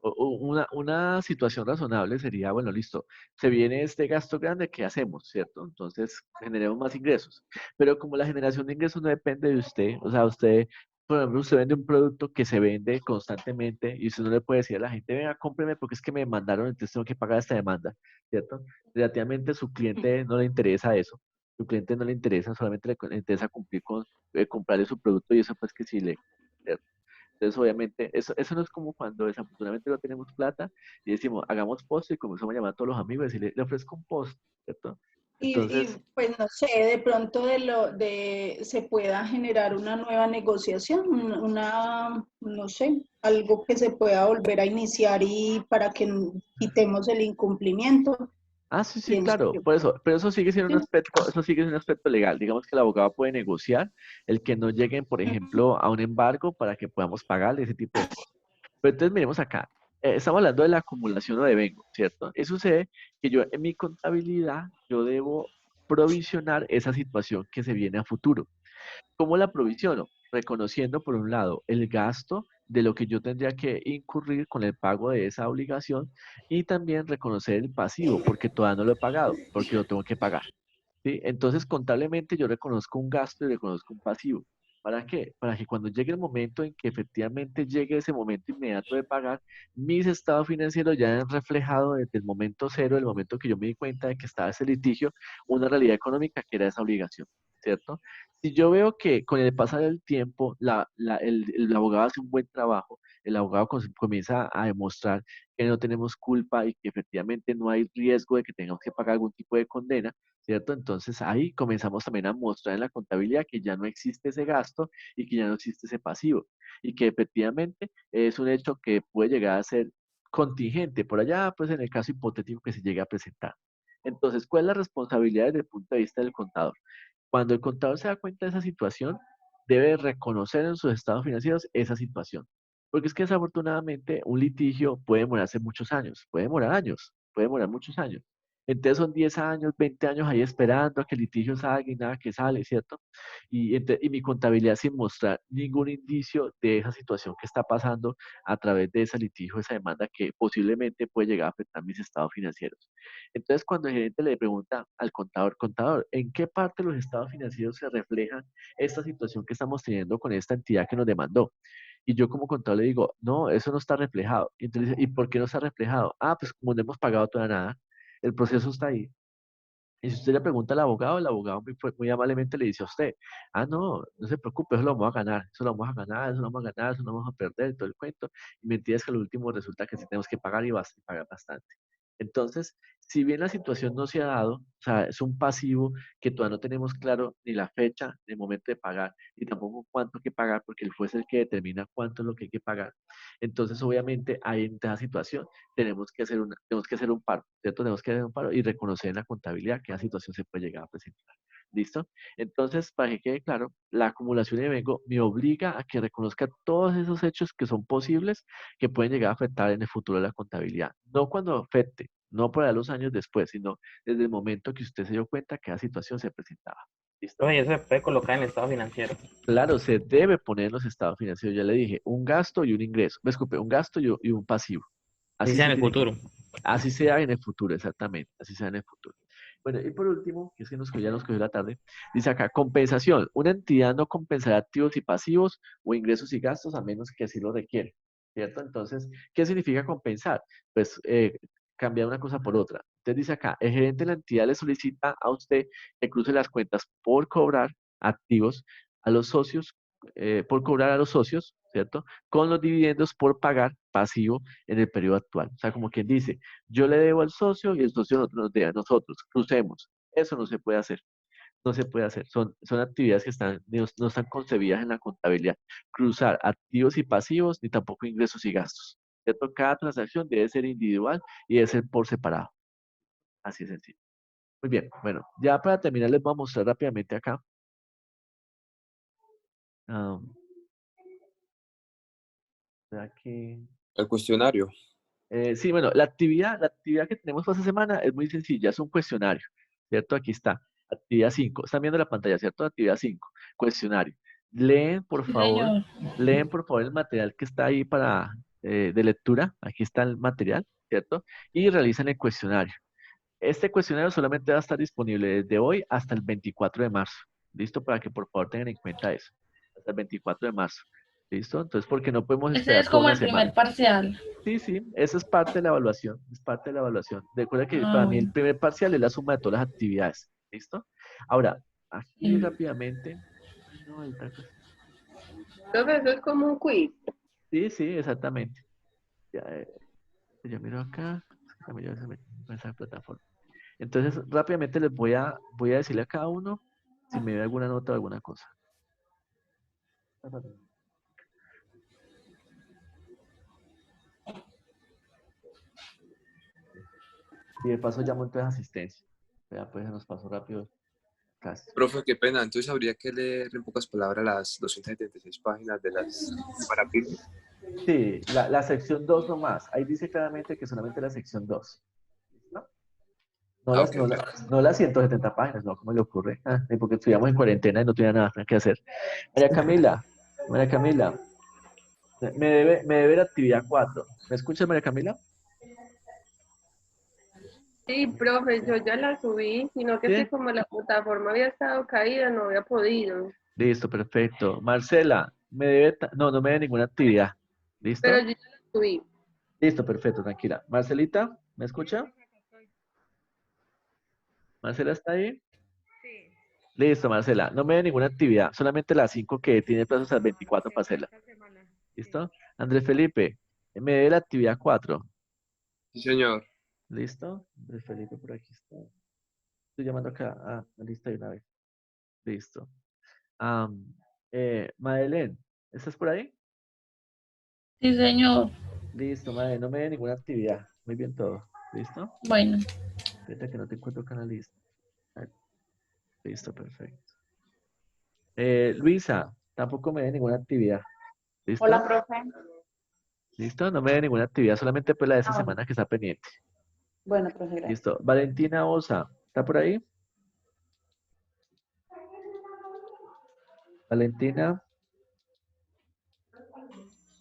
una situación razonable sería, bueno, listo, se viene este gasto grande, ¿qué hacemos, cierto? Entonces, generemos más ingresos. Pero como la generación de ingresos no depende de usted, o sea, usted, por ejemplo, usted vende un producto que se vende constantemente y usted no le puede decir a la gente, venga, cómpreme porque es que me mandaron, entonces tengo que pagar esta demanda, ¿cierto? Relativamente a su cliente no le interesa eso. Su cliente no le interesa, solamente le interesa cumplir con comprarle su producto y eso pues que sí le... ¿cierto? Entonces, obviamente, eso no es como cuando desafortunadamente no tenemos plata y decimos, hagamos postre y comenzamos a llamar a todos los amigos y decirle, le ofrezco un postre, ¿cierto? Entonces, Pues no sé, de pronto se pueda generar una nueva negociación, no sé, algo que se pueda volver a iniciar y para que quitemos el incumplimiento, sí, sí, pienso claro, yo. por eso, pero eso sigue siendo un Sí. aspecto, eso sigue siendo un aspecto legal. Digamos que el abogado puede negociar el que no lleguen, por ejemplo, a un embargo para que podamos pagarle ese tipo de cosas. Pero entonces miremos acá. Estamos hablando de la acumulación o devengo, ¿cierto? Y sucede que yo en mi contabilidad, yo debo provisionar esa situación que se viene a futuro. ¿Cómo la provisiono? Reconociendo, por un lado, el gasto de lo que yo tendría que incurrir con el pago de esa obligación y también reconocer el pasivo, porque todavía no lo he pagado, porque lo tengo que pagar. ¿Sí? Entonces, contablemente yo reconozco un gasto y reconozco un pasivo. ¿Para qué? Para que cuando llegue el momento en que efectivamente llegue ese momento inmediato de pagar, mis estados financieros ya han reflejado desde el momento cero, el momento que yo me di cuenta de que estaba ese litigio, una realidad económica que era esa obligación, ¿cierto? Si yo veo que con el pasar del tiempo el abogado hace un buen trabajo, el abogado comienza a demostrar que no tenemos culpa y que efectivamente no hay riesgo de que tengamos que pagar algún tipo de condena, ¿cierto? Entonces ahí comenzamos también a mostrar en la contabilidad que ya no existe ese gasto y que ya no existe ese pasivo y que efectivamente es un hecho que puede llegar a ser contingente por allá, pues en el caso hipotético que se llegue a presentar. Entonces, ¿cuál es la responsabilidad desde el punto de vista del contador? Cuando el contador se da cuenta de esa situación, debe reconocer en sus estados financieros esa situación. Porque es que desafortunadamente un litigio puede demorarse muchos años, puede demorar años, puede demorar muchos años. Entonces son 10 años, 20 años ahí esperando a que el litigio salga y nada que sale, ¿cierto? Y mi contabilidad sin mostrar ningún indicio de esa situación que está pasando a través de ese litigio, esa demanda que posiblemente puede llegar a afectar mis estados financieros. Entonces, cuando el gerente le pregunta al contador, contador, ¿en qué parte de los estados financieros se refleja esta situación que estamos teniendo con esta entidad que nos demandó? Y yo como contador le digo, no, eso no está reflejado. Y entonces dice, ¿y por qué no está reflejado? Ah, pues como no hemos pagado todavía nada, el proceso está ahí. Y si usted le pregunta al abogado, el abogado muy amablemente le dice a usted, no, no se preocupe, eso lo vamos a ganar, eso lo vamos a ganar, eso lo vamos a ganar, eso no vamos a perder, todo el cuento. Y mentira es que al último resulta que sí tenemos que pagar y pagar bastante. Entonces, si bien la situación no se ha dado, o sea, es un pasivo que todavía no tenemos claro ni la fecha, ni el momento de pagar, ni tampoco cuánto hay que pagar, porque el juez es el que determina cuánto es lo que hay que pagar. Entonces, obviamente, ahí en esa situación tenemos que hacer un paro, ¿cierto? Tenemos que hacer un paro y reconocer en la contabilidad que la situación se puede llegar a presentar. ¿Listo? Entonces, para que quede claro, la acumulación de vengo me obliga a que reconozca todos esos hechos que son posibles que pueden llegar a afectar en el futuro de la contabilidad. No cuando afecte, no por ahí los años después, sino desde el momento que usted se dio cuenta que la situación se presentaba. ¿Listo? Oye, eso se puede colocar en el estado financiero. Claro, se debe poner en los estados financieros. Ya le dije, un gasto y un ingreso. Disculpe, un gasto y un pasivo. Así Así sea se en el tiene que, futuro. así sea en el futuro, exactamente. Así sea en el futuro. Bueno, y por último, que es que ya nos cogió la tarde, dice acá, compensación. Una entidad no compensará activos y pasivos o ingresos y gastos a menos que así lo requiere. ¿Cierto? Entonces, ¿qué significa compensar? Pues cambiar una cosa por otra. Entonces dice acá, el gerente de la entidad le solicita a usted que cruce las cuentas por cobrar activos a los socios, por cobrar a los socios, ¿cierto? Con los dividendos por pagar pasivo en el periodo actual. O sea, como quien dice, yo le debo al socio y el socio nos debe a nosotros, crucemos. Eso no se puede hacer, no se puede hacer. Son actividades que no están concebidas en la contabilidad. Cruzar activos y pasivos, ni tampoco ingresos y gastos. ¿Cierto? Cada transacción debe ser individual y debe ser por separado. Así es sencillo. Muy bien, bueno, ya para terminar les voy a mostrar rápidamente acá. Um, aquí. El cuestionario. Sí, bueno, la actividad que tenemos para esta semana es muy sencilla, es un cuestionario, ¿cierto? Aquí está, actividad 5. Están viendo la pantalla, ¿cierto? Actividad 5, cuestionario. Leen, por Sí, favor, señor. leen, por favor, el material que está ahí de lectura. Aquí está el material, ¿cierto? Y realizan el cuestionario. Este cuestionario solamente va a estar disponible desde hoy hasta el 24 de marzo. ¿Listo? Para que por favor tengan en cuenta eso. Hasta el 24 de marzo. ¿Listo? Entonces, porque no podemos Ese esperar es toda como una el semana. primer parcial. Sí, sí, eso es parte de la evaluación, es parte de la evaluación. Recuerda que Ah, para mí el bueno. primer parcial es la suma de todas las actividades, ¿listo? Ahora, aquí rápidamente. No, Profe, eso es como un quiz. sí, sí, exactamente. Ya, yo miro acá, también ya se mete en esa plataforma. Entonces, rápidamente les voy a decirle a cada uno si me ve alguna nota o alguna cosa. Y de paso llamo entonces asistencia. Ya pues se nos pasó rápido casi. Profe, qué pena. Entonces habría que leer en pocas palabras las 276 páginas de las para pymes. Sí, la sección 2 nomás. Ahí dice claramente que solamente la sección 2. ¿No? No, Ok. no las 170 páginas, no, ¿cómo le ocurre? Porque estudiamos en cuarentena y no tenía nada que hacer. María Camila, me debe la actividad 4. ¿Me escuchas, María Camila? Sí, profe, yo ya la subí, sino que Sí. como la plataforma había estado caída, no había podido. Listo, perfecto. Marcela, no me debe ninguna actividad. Pero ¿Listo? yo ya la subí. Listo, perfecto, tranquila. Marcelita, ¿me escucha? ¿Marcela está ahí? Sí. Listo, Marcela. No me dé ninguna actividad, solamente las 5 que tiene plazos al Ok, 24 para hacerla. esta semana. Sí. ¿Listo? Andrés Felipe, me debe la actividad 4. Sí, señor. ¿Listo? Andrés Felipe, por aquí está. Estoy llamando acá. Lista de una vez. Listo. Madeleine, ¿estás por ahí? Sí, señor. Listo, Madeleine, no me dé ninguna actividad. Muy bien todo. ¿Listo? Bueno, Espérate que no te encuentro acá en la lista. Ah, listo, perfecto. Luisa, tampoco me dé ninguna actividad. ¿Listo? Hola, profe. ¿Listo? No me dé ninguna actividad, solamente pues la de esta Bueno. semana que está pendiente. Bueno, profe, gracias. Listo. Valentina Osa, ¿está por ahí? Valentina.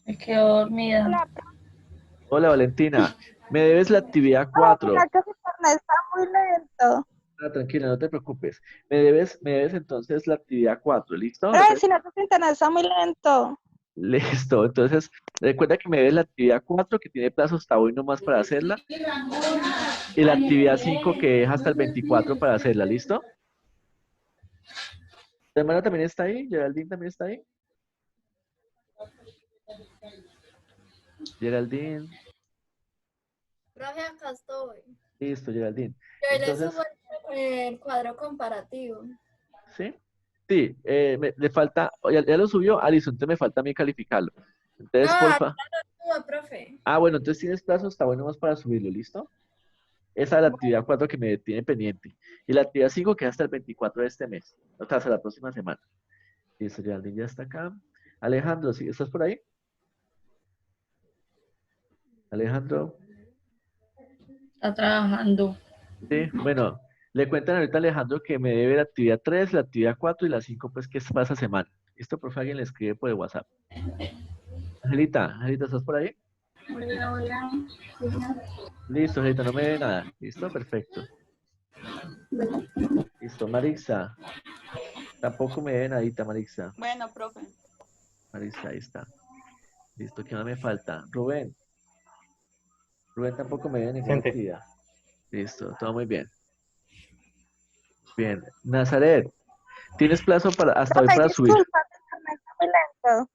me quedo dormida. Hola, Hola, Valentina. Me debes la actividad profe, 4. mira que su internet está muy lento. Tranquila, no te preocupes. Me debes entonces la actividad 4, ¿listo? Profe, si no, su internet está muy lento. Listo. Entonces, recuerda que me debes la actividad 4, que tiene plazo hasta hoy nomás para hacerla, y la actividad 5, que es hasta el 24 para hacerla, ¿listo? ¿Tu hermana también está ahí? ¿Geraldine también está ahí? Geraldine. Profe, acá estoy. Listo, Geraldine. Yo le Entonces, subo el cuadro comparativo. ¿sí? Sí, le falta, ya lo subió, Alison, entonces me falta a mí calificarlo. No, Entonces, acá porfa. lo subo, profe. Bueno, entonces tienes plazo, está bueno más para subirlo, ¿listo? Esa es la actividad 4 que me tiene pendiente. Y la actividad 5 que es hasta el 24 de este mes. O sea, hasta la próxima semana. Listo, Geraldine ya está acá. Alejandro, ¿sí? ¿Estás por ahí? Alejandro. Está trabajando. Sí, bueno, le cuentan ahorita a Alejandro que me debe la actividad 3, la actividad 4 y la 5, pues que es para esa semana. ¿Listo? Por favor, alguien le escribe por el WhatsApp. Angelita, ¿estás por ahí? Hola, hola. Listo, Angelita, no me debe nada. ¿Listo? Perfecto. Listo, Marixa. Tampoco me debe nadita, Marixa. Bueno, profe. Marixa, ahí está. Listo, ¿qué más me falta? Rubén. Rubén tampoco me debe ninguna Presente. actividad. Listo, todo muy bien. Bien. Nazaret, ¿tienes plazo hasta hoy Profe, para subir? disculpa, su internet está muy lento.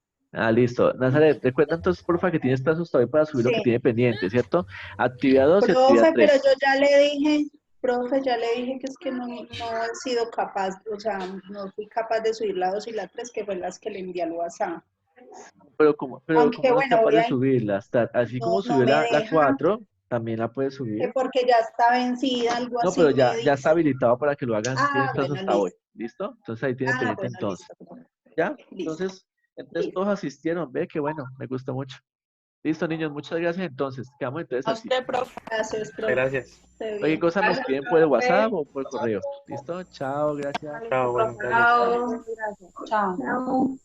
Listo. Nazaret, recuerda entonces, porfa, que tienes plazo hasta hoy para subir lo que Sí. tiene pendiente, ¿cierto? Actividad 2 y actividad Profe, pero 3. yo ya le dije, profe, ya le dije que es que no he sido capaz, o sea, no fui capaz de subir la 2 y la 3, que fue las que le envié al WhatsApp. Pero como Aunque no es bueno, capaz voy de a, subirla, así como no subió me la deja, 4, también la puedes que subir. porque ya está vencida, algo No, pero así me ya está dice. habilitado para que lo hagas si tienes plazo Bueno, hasta hoy. listo. ¿Listo? Entonces ahí tiene pendiente Bueno, entonces. listo. Profe. ¿Ya? Listo, Entonces listo. todos asistieron. Ve que bueno, me gustó mucho. Listo, niños, muchas gracias entonces. Quedamos entonces A así. usted, profe. Gracias, profe. Gracias. Esté Cualquier bien. cosa me Gracias, escriben por el WhatsApp profe. o por el correo. ¿Listo? Chao, gracias. Listo, Chao, bueno, profe. gracias. Chao. Gracias. Chao. Chao.